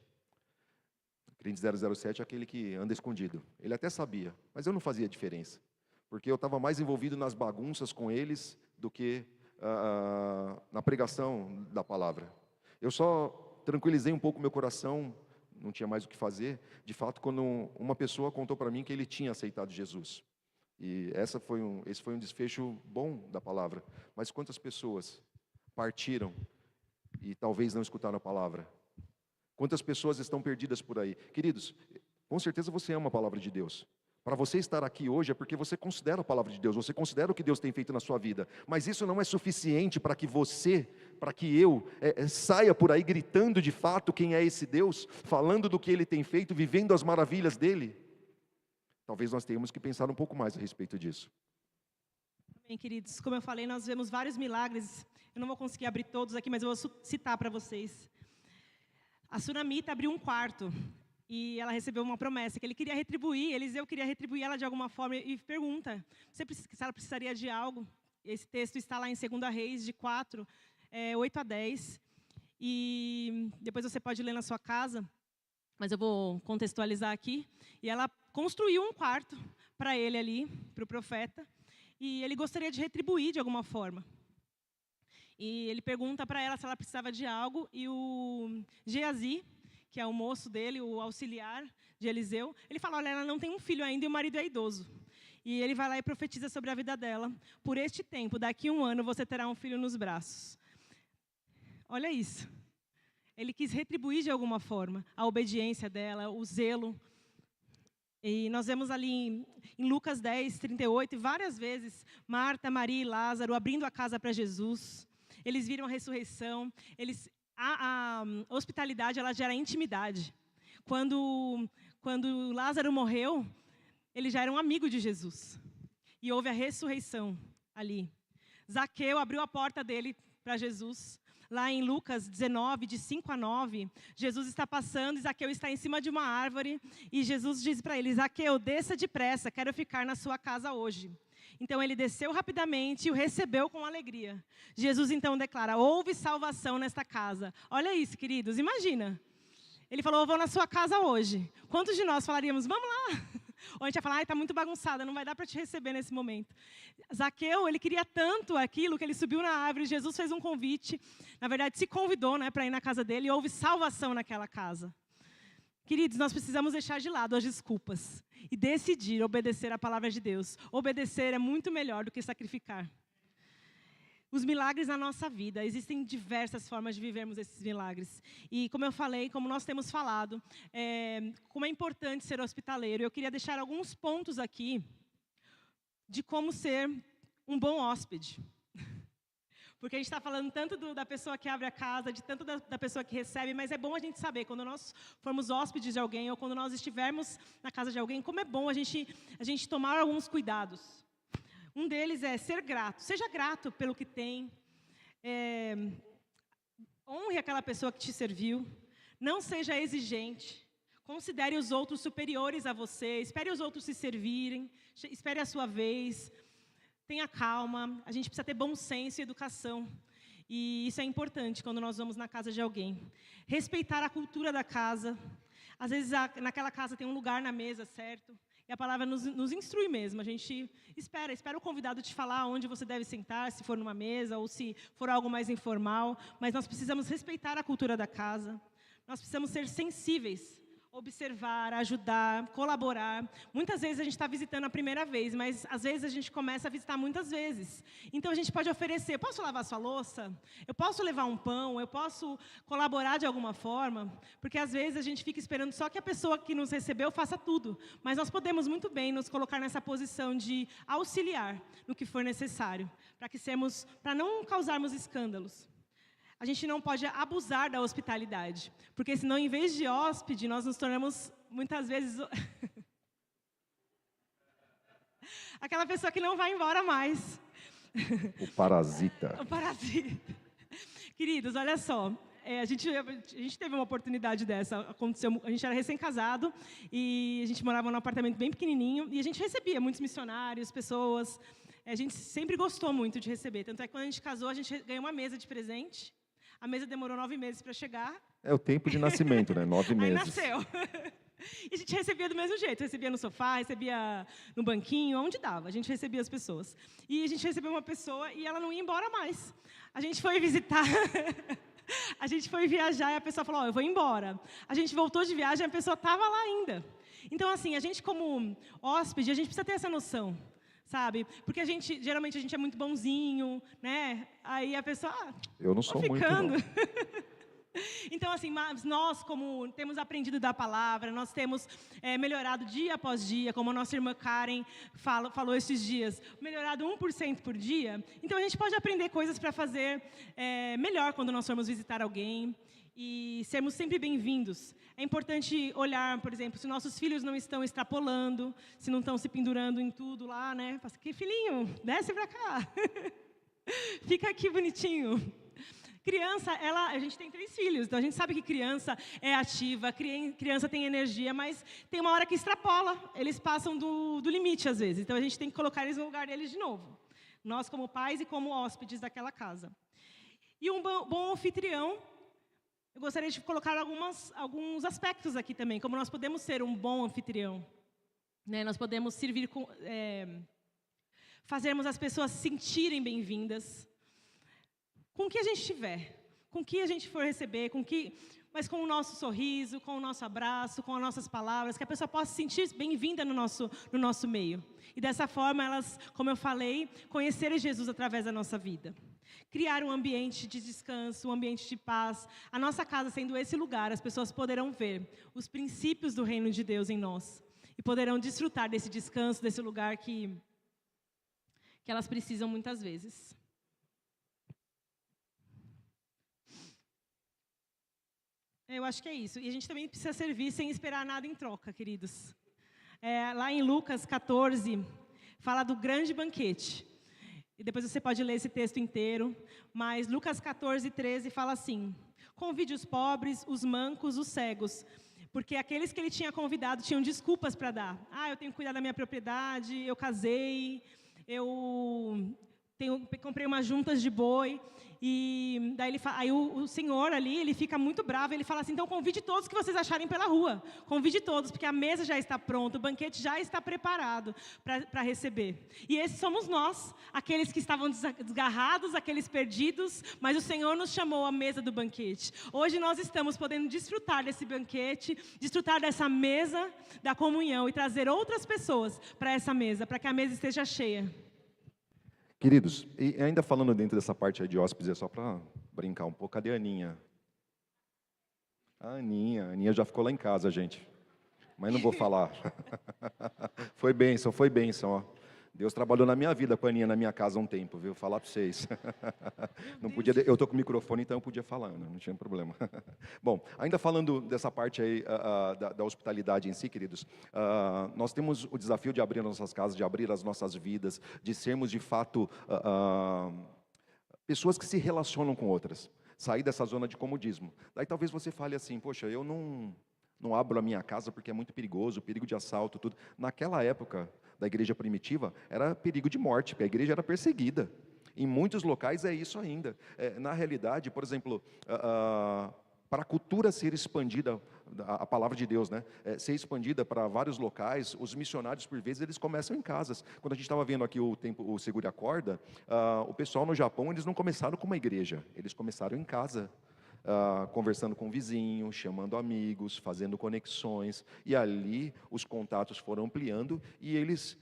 Crente 007 é aquele que anda escondido. Ele até sabia, mas eu não fazia diferença. Porque eu estava mais envolvido nas bagunças com eles do que na pregação da palavra. Eu só tranquilizei um pouco meu coração, não tinha mais o que fazer, de fato, quando uma pessoa contou para mim que ele tinha aceitado Jesus. E esse foi um desfecho bom da palavra. Mas quantas pessoas partiram e talvez não escutaram a palavra? Quantas pessoas estão perdidas por aí? Queridos, com certeza você ama a palavra de Deus. Para você estar aqui hoje é porque você considera a palavra de Deus, você considera o que Deus tem feito na sua vida. Mas isso não é suficiente para que eu saia por aí gritando de fato quem é esse Deus, falando do que Ele tem feito, vivendo as maravilhas dEle. Talvez nós tenhamos que pensar um pouco mais a respeito disso. Bem, queridos, como eu falei, nós vemos vários milagres. Eu não vou conseguir abrir todos aqui, mas eu vou citar para vocês. A Sunamita abriu um quarto e ela recebeu uma promessa que ele queria retribuir, Eliseu queria retribuir ela de alguma forma e pergunta se ela precisaria de algo. Esse texto está lá em 2 Reis, de 4, 8 a 10. E depois você pode ler na sua casa, mas eu vou contextualizar aqui. E ela construiu um quarto para ele ali, para o profeta, e ele gostaria de retribuir de alguma forma. E ele pergunta para ela se ela precisava de algo, e o Geazi, que é o moço dele, o auxiliar de Eliseu, ele fala, olha, ela não tem um filho ainda e o marido é idoso. E ele vai lá e profetiza sobre a vida dela. Por este tempo, daqui a 1 ano, você terá um filho nos braços. Olha isso. Ele quis retribuir de alguma forma a obediência dela, o zelo. E nós vemos ali em Lucas 10, 38, várias vezes, Marta, Maria e Lázaro abrindo a casa para Jesus. Eles viram a ressurreição. A hospitalidade, ela gera intimidade. Quando Lázaro morreu, ele já era um amigo de Jesus. E houve a ressurreição ali. Zaqueu abriu a porta dele para Jesus. Lá em Lucas 19, de 5 a 9, Jesus está passando e Zaqueu está em cima de uma árvore. E Jesus diz para ele, Zaqueu, desça depressa, quero ficar na sua casa hoje. Então ele desceu rapidamente e o recebeu com alegria. Jesus então declara, houve salvação nesta casa. Olha isso, queridos, imagina. Ele falou, eu vou na sua casa hoje. Quantos de nós falaríamos, vamos lá? Ou a gente ia falar, está muito bagunçada, não vai dar para te receber nesse momento. Zaqueu, ele queria tanto aquilo que ele subiu na árvore, Jesus fez um convite, na verdade se convidou, para ir na casa dele e houve salvação naquela casa. Queridos, nós precisamos deixar de lado as desculpas e decidir obedecer à palavra de Deus. Obedecer é muito melhor do que sacrificar. Os milagres na nossa vida, existem diversas formas de vivermos esses milagres. E como eu falei, como nós temos falado, como é importante ser hospitaleiro. Eu queria deixar alguns pontos aqui de como ser um bom hóspede. Porque a gente está falando tanto da pessoa que abre a casa, de tanto da pessoa que recebe, mas é bom a gente saber, quando nós formos hóspedes de alguém, ou quando nós estivermos na casa de alguém, como é bom a gente tomar alguns cuidados. Um deles é ser grato. Seja grato pelo que tem. Honre aquela pessoa que te serviu. Não seja exigente. Considere os outros superiores a você. Espere os outros se servirem. Espere a sua vez. Tenha calma. A gente precisa ter bom senso e educação. E isso é importante quando nós vamos na casa de alguém. Respeitar a cultura da casa. Às vezes naquela casa tem um lugar na mesa, certo? E a palavra nos instrui mesmo. A gente espera o convidado te falar onde você deve sentar, se for numa mesa ou se for algo mais informal. Mas nós precisamos respeitar a cultura da casa. Nós precisamos ser sensíveis, observar, ajudar, colaborar. Muitas vezes a gente está visitando a primeira vez, mas às vezes a gente começa a visitar muitas vezes. Então a gente pode oferecer, posso lavar sua louça? Eu posso levar um pão? Eu posso colaborar de alguma forma? Porque às vezes a gente fica esperando só que a pessoa que nos recebeu faça tudo. Mas nós podemos muito bem nos colocar nessa posição de auxiliar no que for necessário, para não causarmos escândalos. A gente não pode abusar da hospitalidade, porque senão, em vez de hóspede, nós nos tornamos, muitas vezes, aquela pessoa que não vai embora mais. O parasita. O parasita. Queridos, olha só, a gente teve uma oportunidade dessa. Aconteceu, a gente era recém-casado e a gente morava num apartamento bem pequenininho e a gente recebia muitos missionários, pessoas. A gente sempre gostou muito de receber. Tanto é que quando a gente casou, a gente ganhou uma mesa de presente. A mesa demorou 9 meses para chegar. É o tempo de nascimento, né? 9 meses. Aí nasceu. E a gente recebia do mesmo jeito. Recebia no sofá, recebia no banquinho, onde dava. A gente recebia as pessoas. E a gente recebeu uma pessoa e ela não ia embora mais. A gente foi visitar... A gente foi viajar e a pessoa falou, eu vou embora. A gente voltou de viagem e a pessoa estava lá ainda. Então, assim, a gente como hóspede, a gente precisa ter essa noção. Sabe? Porque geralmente a gente é muito bonzinho, né? Aí a pessoa, eu não sou ficando. muito, não. Então, assim, mas nós, como temos aprendido da palavra, nós temos melhorado dia após dia, como a nossa irmã Karen falou esses dias, melhorado 1% por dia. Então, a gente pode aprender coisas para fazer melhor quando nós formos visitar alguém. E sermos sempre bem-vindos. É importante olhar, por exemplo, se nossos filhos não estão extrapolando, se não estão se pendurando em tudo lá, né? Fala, que filhinho, desce pra cá. Fica aqui bonitinho. Criança, a gente tem 3 filhos, então a gente sabe que criança é ativa, criança tem energia, mas tem uma hora que extrapola, eles passam do limite às vezes. Então a gente tem que colocar eles no lugar deles de novo. Nós como pais e como hóspedes daquela casa. E um bom anfitrião, eu gostaria de colocar alguns aspectos aqui também, como nós podemos ser um bom anfitrião. Né? Nós podemos servir, fazermos as pessoas se sentirem bem-vindas. Com o que a gente tiver, com o que a gente for receber, mas com o nosso sorriso, com o nosso abraço, com as nossas palavras, que a pessoa possa se sentir bem-vinda no nosso meio. E dessa forma, elas, como eu falei, conhecerem Jesus através da nossa vida. Criar um ambiente de descanso, um ambiente de paz. A nossa casa sendo esse lugar, as pessoas poderão ver os princípios do reino de Deus em nós. E poderão desfrutar desse descanso, desse lugar que elas precisam muitas vezes. Eu acho que é isso. E a gente também precisa servir sem esperar nada em troca, queridos. Lá em Lucas 14, fala do grande banquete. E depois você pode ler esse texto inteiro. Mas Lucas 14, 13 fala assim: convide os pobres, os mancos, os cegos. Porque aqueles que ele tinha convidado tinham desculpas para dar. Eu tenho que cuidar da minha propriedade, eu casei, comprei umas juntas de boi. E daí aí o senhor ali, ele fica muito bravo, ele fala assim, então convide todos que vocês acharem pela rua. Convide todos, porque a mesa já está pronta, o banquete já está preparado para receber. E esses somos nós, aqueles que estavam desgarrados, aqueles perdidos, mas o Senhor nos chamou à mesa do banquete. Hoje nós estamos podendo desfrutar desse banquete, desfrutar dessa mesa da comunhão e trazer outras pessoas para essa mesa, para que a mesa esteja cheia. Queridos, e ainda falando dentro dessa parte aí de hóspedes, é só para brincar um pouco. Cadê a Aninha? A Aninha já ficou lá em casa, gente. Mas não vou falar. Foi bênção, ó. Deus trabalhou na minha vida com a Aninha na minha casa há um tempo, viu? Falar para vocês. Não podia, eu estou com o microfone, então eu podia falar, não tinha problema. Bom, ainda falando dessa parte aí da hospitalidade em si, queridos, nós temos o desafio de abrir as nossas casas, de abrir as nossas vidas, de sermos de fato pessoas que se relacionam com outras, sair dessa zona de comodismo. Daí talvez você fale assim, poxa, eu não abro a minha casa porque é muito perigoso, perigo de assalto, tudo. Naquela época da igreja primitiva, era perigo de morte, porque a igreja era perseguida. Em muitos locais é isso ainda. Na realidade, por exemplo, para a cultura ser expandida, a palavra de Deus, né, ser expandida para vários locais, os missionários, por vezes, eles começam em casas. Quando a gente estava vendo aqui o Segure a Corda, o pessoal no Japão, eles não começaram com uma igreja, eles começaram em casa. Conversando com o vizinho, chamando amigos, fazendo conexões, e ali os contatos foram ampliando e eles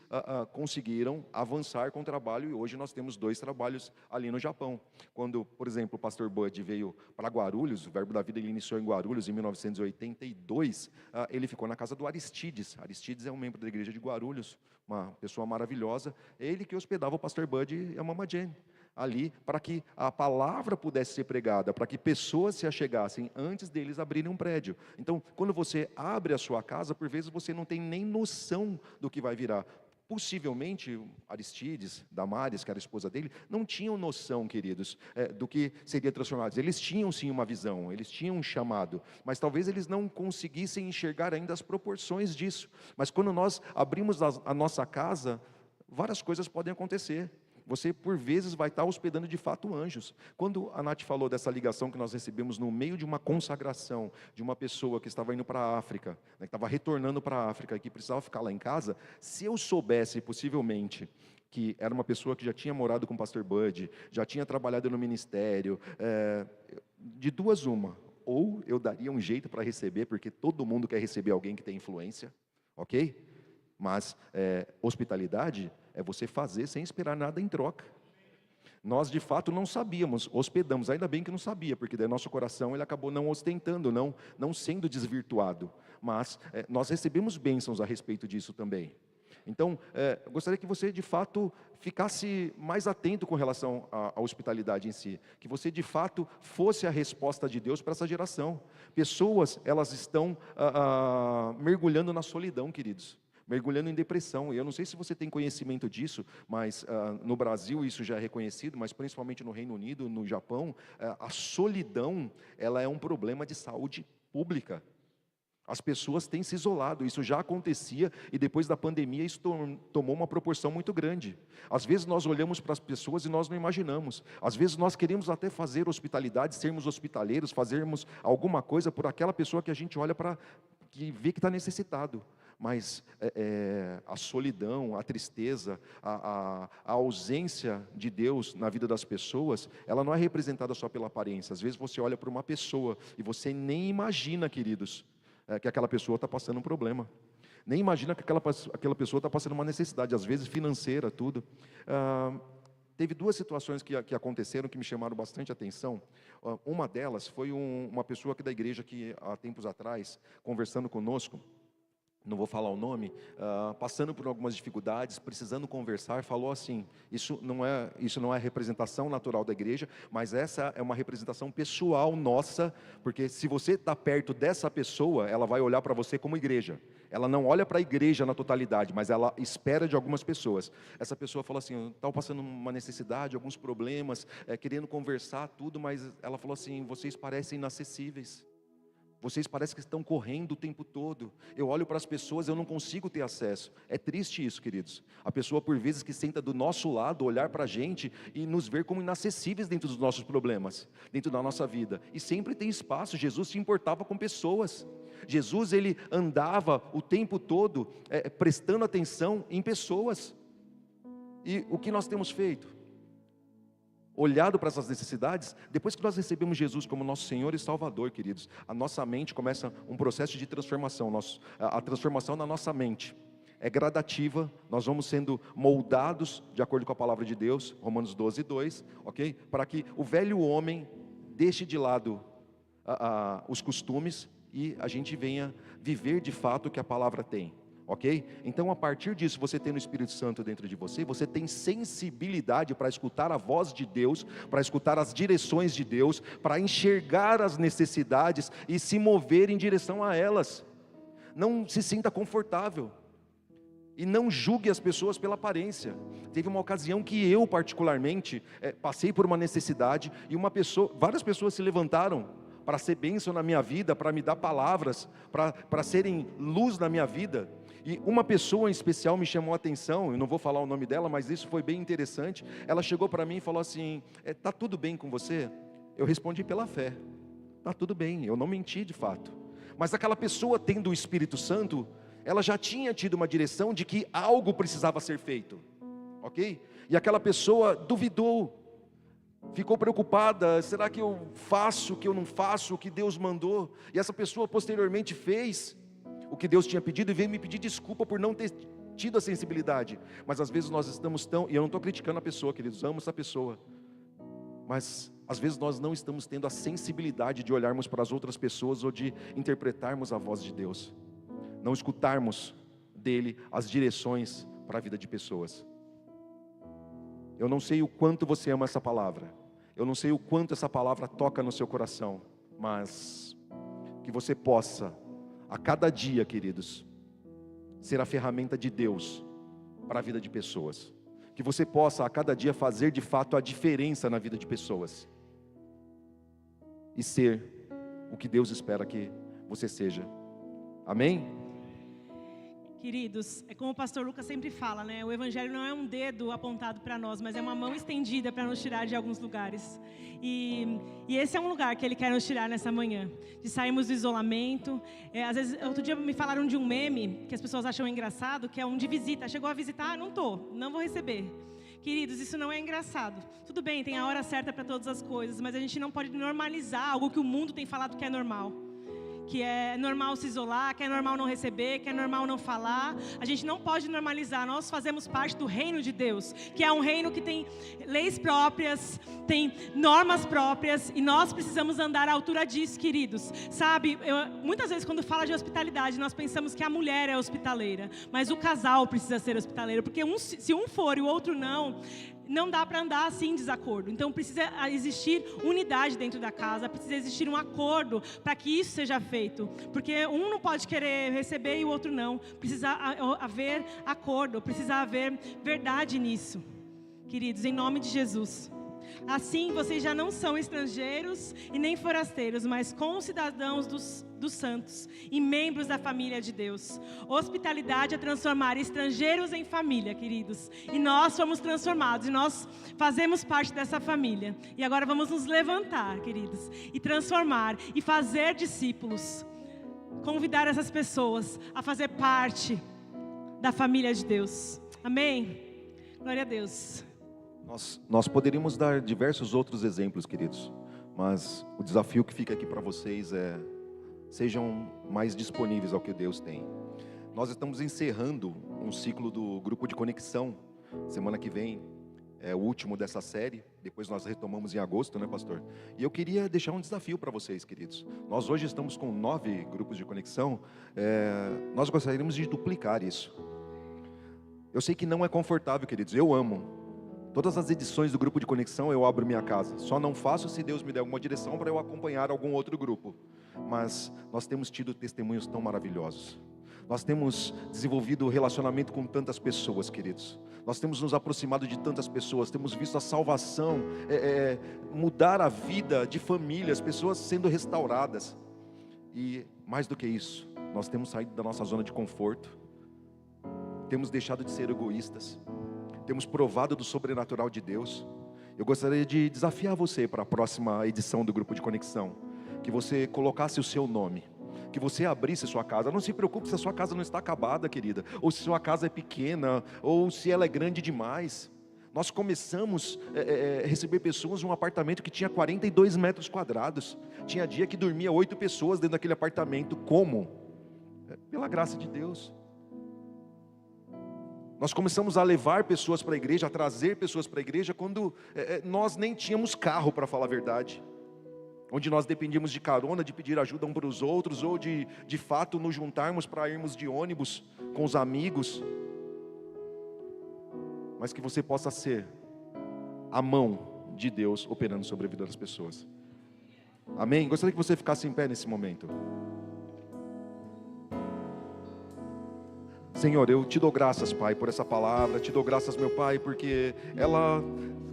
conseguiram avançar com o trabalho, e hoje nós temos 2 trabalhos ali no Japão. Quando, por exemplo, o pastor Bud veio para Guarulhos, o Verbo da Vida ele iniciou em Guarulhos em 1982, ele ficou na casa do Aristides. Aristides é um membro da igreja de Guarulhos, uma pessoa maravilhosa, ele que hospedava o pastor Bud e a Mama Jane ali, para que a palavra pudesse ser pregada, para que pessoas se achegassem antes deles abrirem um prédio. Então, quando você abre a sua casa, por vezes você não tem nem noção do que vai virar. possivelmente, Aristides, Damares, que era a esposa dele, não tinham noção, queridos, do que seria transformados. Eles tinham sim uma visão, eles tinham um chamado, mas talvez eles não conseguissem enxergar ainda as proporções disso. Mas quando nós abrimos a nossa casa, várias coisas podem acontecer. Você, por vezes, vai estar hospedando de fato anjos. Quando a Nath falou dessa ligação que nós recebemos no meio de uma consagração, de uma pessoa que estava indo para a África, né, que estava retornando para a África e que precisava ficar lá em casa, se eu soubesse, possivelmente, que era uma pessoa que já tinha morado com o pastor Bud, já tinha trabalhado no ministério, de duas uma, ou eu daria um jeito para receber, porque todo mundo quer receber alguém que tem influência, ok? Mas hospitalidade é você fazer sem esperar nada em troca. Nós de fato não sabíamos, hospedamos, ainda bem que não sabia, porque daí nosso coração ele acabou não ostentando, não sendo desvirtuado. Mas nós recebemos bênçãos a respeito disso também. Então, eu gostaria que você de fato ficasse mais atento com relação à hospitalidade em si, que você de fato fosse a resposta de Deus para essa geração. Pessoas, elas estão mergulhando na solidão, queridos. Mergulhando em depressão. E eu não sei se você tem conhecimento disso, mas no Brasil isso já é reconhecido, mas principalmente no Reino Unido, no Japão, a solidão, ela é um problema de saúde pública. As pessoas têm se isolado, isso já acontecia e depois da pandemia isso tomou uma proporção muito grande. Às vezes nós olhamos para as pessoas e nós não imaginamos. Às vezes nós queremos até fazer hospitalidade, sermos hospitaleiros, fazermos alguma coisa por aquela pessoa que a gente olha para, que vê que está necessitado. Mas a solidão, a tristeza, a ausência de Deus na vida das pessoas, ela não é representada só pela aparência. Às vezes você olha para uma pessoa e você nem imagina, queridos, que aquela pessoa está passando um problema. Nem imagina que aquela pessoa está passando uma necessidade, às vezes financeira, tudo. Teve duas situações que aconteceram que me chamaram bastante atenção. Uma delas foi uma pessoa aqui da igreja que há tempos atrás, conversando conosco, não vou falar o nome, passando por algumas dificuldades, precisando conversar, falou assim, isso não é representação natural da igreja, mas essa é uma representação pessoal nossa, porque se você está perto dessa pessoa, ela vai olhar para você como igreja, ela não olha para a igreja na totalidade, mas ela espera de algumas pessoas. Essa pessoa falou assim, estava passando uma necessidade, alguns problemas, querendo conversar, tudo, mas ela falou assim, vocês parecem inacessíveis. Vocês parecem que estão correndo o tempo todo. Eu olho para as pessoas, eu não consigo ter acesso. É triste isso, queridos. A pessoa, por vezes, que senta do nosso lado, olhar para a gente e nos ver como inacessíveis dentro dos nossos problemas, dentro da nossa vida. E sempre tem espaço. Jesus se importava com pessoas. Jesus, ele andava o tempo todo prestando atenção em pessoas. E o que nós temos feito? Olhado para essas necessidades, depois que nós recebemos Jesus como nosso Senhor e Salvador, queridos, a nossa mente começa um processo de transformação, a transformação na nossa mente é gradativa, nós vamos sendo moldados de acordo com a palavra de Deus, Romanos 12:2, ok? Para que o velho homem deixe de lado os costumes e a gente venha viver de fato o que a palavra tem. Ok? Então, a partir disso, você tem o Espírito Santo dentro de você, você tem sensibilidade para escutar a voz de Deus, para escutar as direções de Deus, para enxergar as necessidades e se mover em direção a elas. Não se sinta confortável e não julgue as pessoas pela aparência. Teve uma ocasião que eu particularmente passei por uma necessidade e várias pessoas se levantaram para ser bênção na minha vida, para me dar palavras, para serem luz na minha vida. E uma pessoa em especial me chamou a atenção, eu não vou falar o nome dela, mas isso foi bem interessante. Ela chegou para mim e falou assim, está tudo bem com você? Eu respondi pela fé, está tudo bem, eu não menti de fato. Mas aquela pessoa tendo o Espírito Santo, ela já tinha tido uma direção de que algo precisava ser feito, ok? E aquela pessoa duvidou, ficou preocupada, será que eu faço o que eu não faço, o que Deus mandou? E essa pessoa posteriormente fez o que Deus tinha pedido e veio me pedir desculpa por não ter tido a sensibilidade. Mas às vezes nós estamos e eu não estou criticando a pessoa, queridos, amo essa pessoa, mas às vezes nós não estamos tendo a sensibilidade de olharmos para as outras pessoas ou de interpretarmos a voz de Deus, não escutarmos dele as direções para a vida de pessoas. Eu não sei o quanto você ama essa palavra, eu não sei o quanto essa palavra toca no seu coração, mas que você possa, a cada dia, queridos, ser a ferramenta de Deus para a vida de pessoas. Que você possa a cada dia fazer de fato a diferença na vida de pessoas. E ser o que Deus espera que você seja. Amém? Queridos, é como o pastor Lucas sempre fala, né? O evangelho não é um dedo apontado para nós, mas é uma mão estendida para nos tirar de alguns lugares. E esse é um lugar que Ele quer nos tirar nessa manhã, de sairmos do isolamento. Às vezes, outro dia me falaram de um meme que as pessoas acham engraçado, que é um de visita. Chegou a visitar, não vou receber. Queridos, isso não é engraçado. Tudo bem, tem a hora certa para todas as coisas, mas a gente não pode normalizar algo que o mundo tem falado que é normal. Que é normal se isolar, que é normal não receber, que é normal não falar. A gente não pode normalizar. Nós fazemos parte do reino de Deus, que é um reino que tem leis próprias, tem normas próprias, e nós precisamos andar à altura disso, queridos. Sabe, muitas vezes quando fala de hospitalidade, nós pensamos que a mulher é hospitaleira, mas o casal precisa ser hospitaleiro, porque se um for e o outro não dá para andar assim em desacordo. Então precisa existir unidade dentro da casa, precisa existir um acordo para que isso seja feito, porque um não pode querer receber e o outro não. Precisa haver acordo, precisa haver verdade nisso, queridos, em nome de Jesus. Assim vocês já não são estrangeiros e nem forasteiros, mas concidadãos dos santos e membros da família de Deus. Hospitalidade é transformar estrangeiros em família, queridos. E nós fomos transformados, e nós fazemos parte dessa família. E agora vamos nos levantar, queridos, e transformar, e fazer discípulos. Convidar essas pessoas a fazer parte da família de Deus. Amém? Glória a Deus. Nós poderíamos dar diversos outros exemplos, queridos, mas o desafio que fica aqui para vocês é: sejam mais disponíveis ao que Deus tem. Nós estamos encerrando um ciclo do grupo de conexão. Semana que vem é o último dessa série, depois nós retomamos em agosto, né, pastor? E eu queria deixar um desafio para vocês, queridos. Nós hoje estamos com 9 grupos de conexão, nós gostaríamos de duplicar isso. Eu sei que não é confortável, queridos, eu amo. Todas as edições do grupo de conexão eu abro minha casa. Só não faço se Deus me der alguma direção para eu acompanhar algum outro grupo. Mas nós temos tido testemunhos tão maravilhosos. Nós temos desenvolvido relacionamento com tantas pessoas, queridos. Nós temos nos aproximado de tantas pessoas. Temos visto a salvação mudar a vida de famílias, pessoas sendo restauradas. E mais do que isso, nós temos saído da nossa zona de conforto. Temos deixado de ser egoístas. Temos provado do sobrenatural de Deus. Eu gostaria de desafiar você para a próxima edição do grupo de conexão, que você colocasse o seu nome, que você abrisse sua casa. Não se preocupe se a sua casa não está acabada, querida, ou se sua casa é pequena, ou se ela é grande demais. Nós começamos a receber pessoas num apartamento que tinha 42 metros quadrados. Tinha dia que dormia 8 pessoas dentro daquele apartamento. Como? Pela graça de Deus. Nós começamos a levar pessoas para a igreja, a trazer pessoas para a igreja, quando nós nem tínhamos carro, para falar a verdade. Onde nós dependíamos de carona, de pedir ajuda um para os outros, ou de fato nos juntarmos para irmos de ônibus com os amigos. Mas que você possa ser a mão de Deus operando sobre a vida das pessoas. Amém? Gostaria que você ficasse em pé nesse momento. Senhor, eu te dou graças, Pai, por essa palavra. Te dou graças, meu Pai, porque ela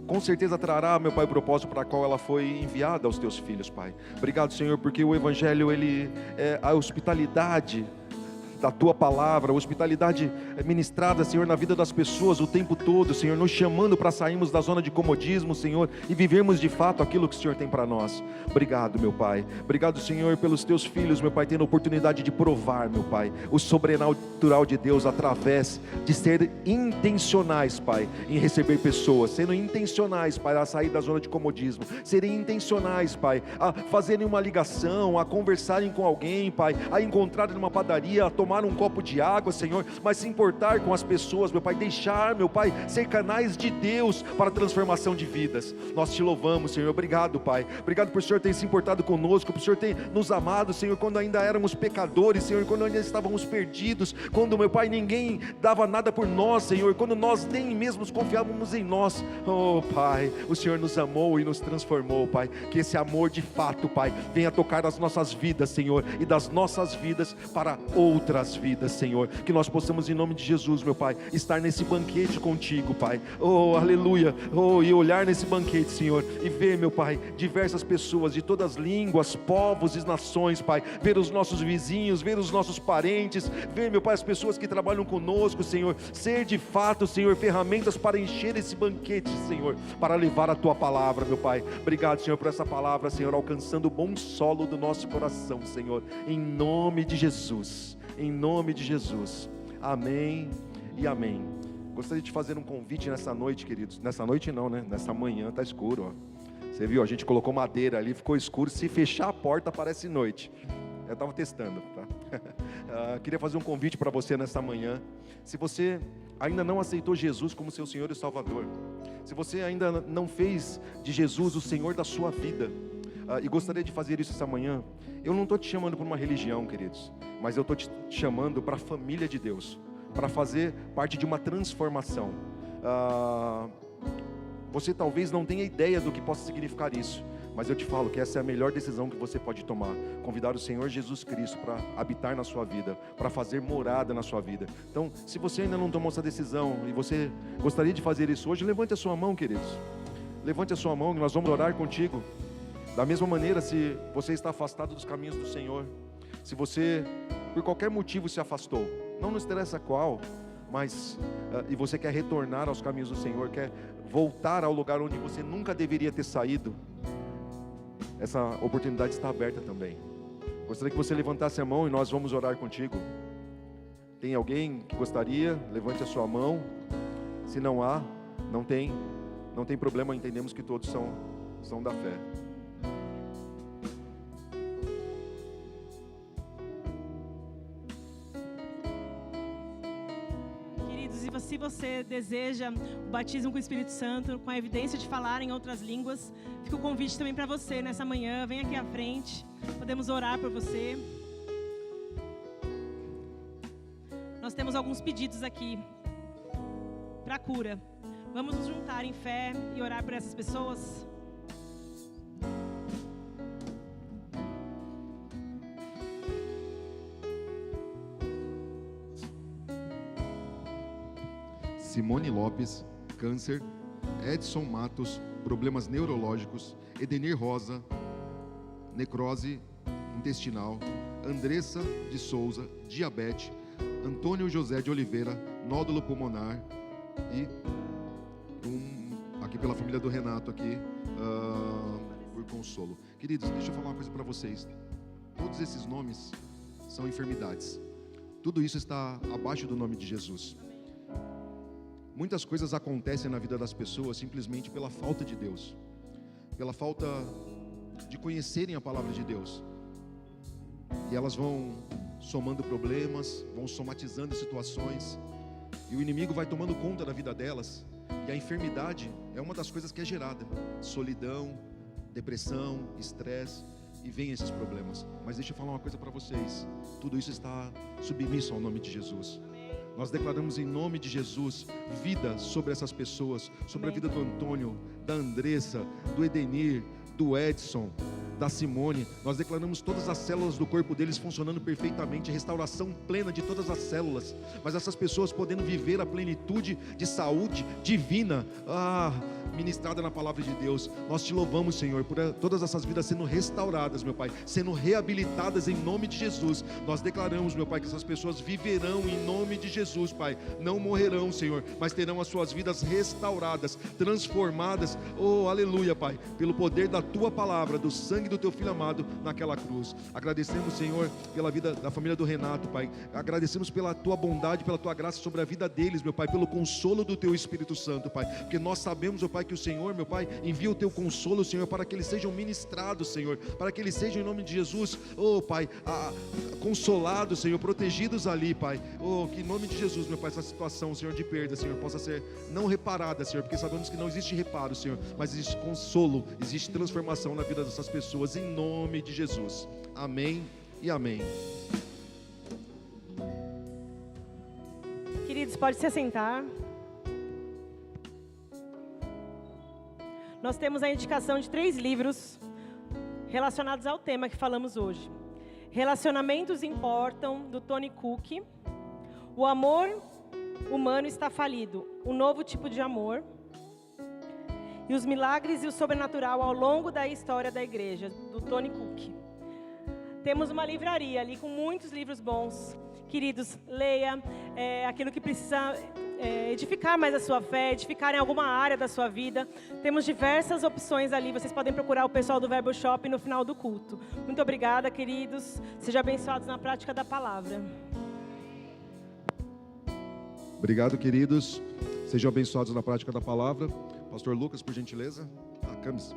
com certeza trará, meu Pai, o propósito para qual ela foi enviada aos teus filhos, Pai. Obrigado, Senhor, porque o Evangelho, ele é a hospitalidade da tua palavra, a hospitalidade ministrada, Senhor, na vida das pessoas o tempo todo, Senhor, nos chamando para sairmos da zona de comodismo, Senhor, e vivermos de fato aquilo que o Senhor tem para nós. Obrigado, meu Pai. Obrigado, Senhor, pelos teus filhos, meu Pai, tendo a oportunidade de provar, meu Pai, o sobrenatural de Deus através de ser intencionais, Pai, em receber pessoas, sendo intencionais, Pai, a sair da zona de comodismo, serem intencionais, Pai, a fazerem uma ligação, a conversarem com alguém, Pai, a encontrarem numa padaria, a tomar um copo de água, Senhor, mas se importar com as pessoas, meu Pai, deixar, meu Pai, ser canais de Deus para a transformação de vidas. Nós te louvamos, Senhor. Obrigado, Pai. Obrigado por o Senhor ter se importado conosco, por o Senhor ter nos amado, Senhor, quando ainda éramos pecadores, Senhor, quando ainda estávamos perdidos, quando, meu Pai, ninguém dava nada por nós, Senhor, quando nós nem mesmo confiávamos em nós. Oh, Pai, o Senhor nos amou e nos transformou, Pai. Que esse amor de fato, Pai, venha tocar as nossas vidas, Senhor, e das nossas vidas para outras as vidas, Senhor. Que nós possamos, em nome de Jesus, meu Pai, estar nesse banquete contigo, Pai. Oh, aleluia. Oh, e olhar nesse banquete, Senhor, e ver, meu Pai, diversas pessoas de todas as línguas, povos e nações, Pai. Ver os nossos vizinhos, ver os nossos parentes, ver, meu Pai, as pessoas que trabalham conosco, Senhor. Ser de fato, Senhor, ferramentas para encher esse banquete, Senhor, para levar a Tua palavra, meu Pai. Obrigado, Senhor, por essa palavra, Senhor, alcançando o bom solo do nosso coração, Senhor, em nome de Jesus, em nome de Jesus, amém e amém. Gostaria de fazer um convite nessa noite, queridos. Nessa noite não, né? Nessa manhã está escuro, ó. Você viu, a gente colocou madeira ali, ficou escuro. Se fechar a porta parece noite. Eu estava testando, tá? Queria fazer um convite para você nessa manhã. Se você ainda não aceitou Jesus como seu Senhor e Salvador, se você ainda não fez de Jesus o Senhor da sua vida, e gostaria de fazer isso essa manhã, eu não estou te chamando para uma religião, queridos, mas eu estou te chamando para a família de Deus, para fazer parte de uma transformação. Você talvez não tenha ideia do que possa significar isso, mas eu te falo que essa é a melhor decisão que você pode tomar. Convidar o Senhor Jesus Cristo para habitar na sua vida, para fazer morada na sua vida. Então, se você ainda não tomou essa decisão e você gostaria de fazer isso hoje, levante a sua mão, queridos. Levante a sua mão e nós vamos orar contigo. Da mesma maneira, se você está afastado dos caminhos do Senhor, se você por qualquer motivo se afastou, não nos interessa qual, mas e você quer retornar aos caminhos do Senhor, quer voltar ao lugar onde você nunca deveria ter saído, essa oportunidade está aberta também. Gostaria que você levantasse a mão e nós vamos orar contigo. Tem alguém que gostaria? Levante a sua mão. Se não há, não tem problema, entendemos que todos são da fé. Se você deseja o batismo com o Espírito Santo, com a evidência de falar em outras línguas, fica o convite também para você nessa manhã. Vem aqui à frente, podemos orar por você. Nós temos alguns pedidos aqui para cura. Vamos nos juntar em fé e orar por essas pessoas? Simone Lopes, câncer. Edson Matos, problemas neurológicos. Edenir Rosa, necrose intestinal. Andressa de Souza, diabetes. Antônio José de Oliveira, nódulo pulmonar. E aqui pela família do Renato aqui, por consolo. Queridos, deixa eu falar uma coisa para vocês. Todos esses nomes são enfermidades. Tudo isso está abaixo do nome de Jesus. Muitas coisas acontecem na vida das pessoas simplesmente pela falta de Deus, pela falta de conhecerem a palavra de Deus. E elas vão somando problemas, vão somatizando situações, e o inimigo vai tomando conta da vida delas. E a enfermidade é uma das coisas que é gerada: solidão, depressão, estresse, e vem esses problemas. Mas deixa eu falar uma coisa para vocês: tudo isso está submisso ao nome de Jesus. Nós declaramos em nome de Jesus vida sobre essas pessoas, sobre a vida do Antônio, da Andressa, do Edenir, do Edson, da Simone. Nós declaramos todas as células do corpo deles funcionando perfeitamente, restauração plena de todas as células, mas essas pessoas podendo viver a plenitude de saúde divina, ministrada na palavra de Deus. Nós te louvamos, Senhor, por todas essas vidas sendo restauradas, meu Pai, sendo reabilitadas em nome de Jesus. Nós declaramos, meu Pai, que essas pessoas viverão em nome de Jesus, Pai, não morrerão, Senhor, mas terão as suas vidas restauradas, transformadas, oh, aleluia, Pai, pelo poder da Tua palavra, do sangue do Teu Filho amado naquela cruz. Agradecemos, Senhor, pela vida da família do Renato, Pai, agradecemos pela Tua bondade, pela Tua graça sobre a vida deles, meu Pai, pelo consolo do Teu Espírito Santo, Pai, porque nós sabemos, meu Pai, que o Senhor, meu Pai, envia o Teu consolo, Senhor, para que eles sejam ministrados, Senhor, para que eles sejam, em nome de Jesus, oh, Pai, consolados, Senhor, protegidos ali, Pai, oh, que em nome de Jesus, meu Pai, essa situação, Senhor, de perda, Senhor, possa ser não reparada, Senhor, porque sabemos que não existe reparo, Senhor, mas existe consolo, existe transformação na vida dessas pessoas, em nome de Jesus, amém e amém. Queridos, pode se assentar. Nós temos a indicação de 3 livros relacionados ao tema que falamos hoje. Relacionamentos Importam, do Tony Cook. O Amor Humano Está Falido, um novo tipo de amor. E Os Milagres e o Sobrenatural ao longo da história da igreja, do Tony Cook. Temos uma livraria ali com muitos livros bons. Queridos, leia aquilo que precisa edificar mais a sua fé, edificar em alguma área da sua vida. Temos diversas opções ali, vocês podem procurar o pessoal do Verbo Shop no final do culto. Muito obrigada, queridos. Sejam abençoados na prática da palavra. Obrigado, queridos. Sejam abençoados na prática da palavra. Pastor Lucas, por gentileza. Camis.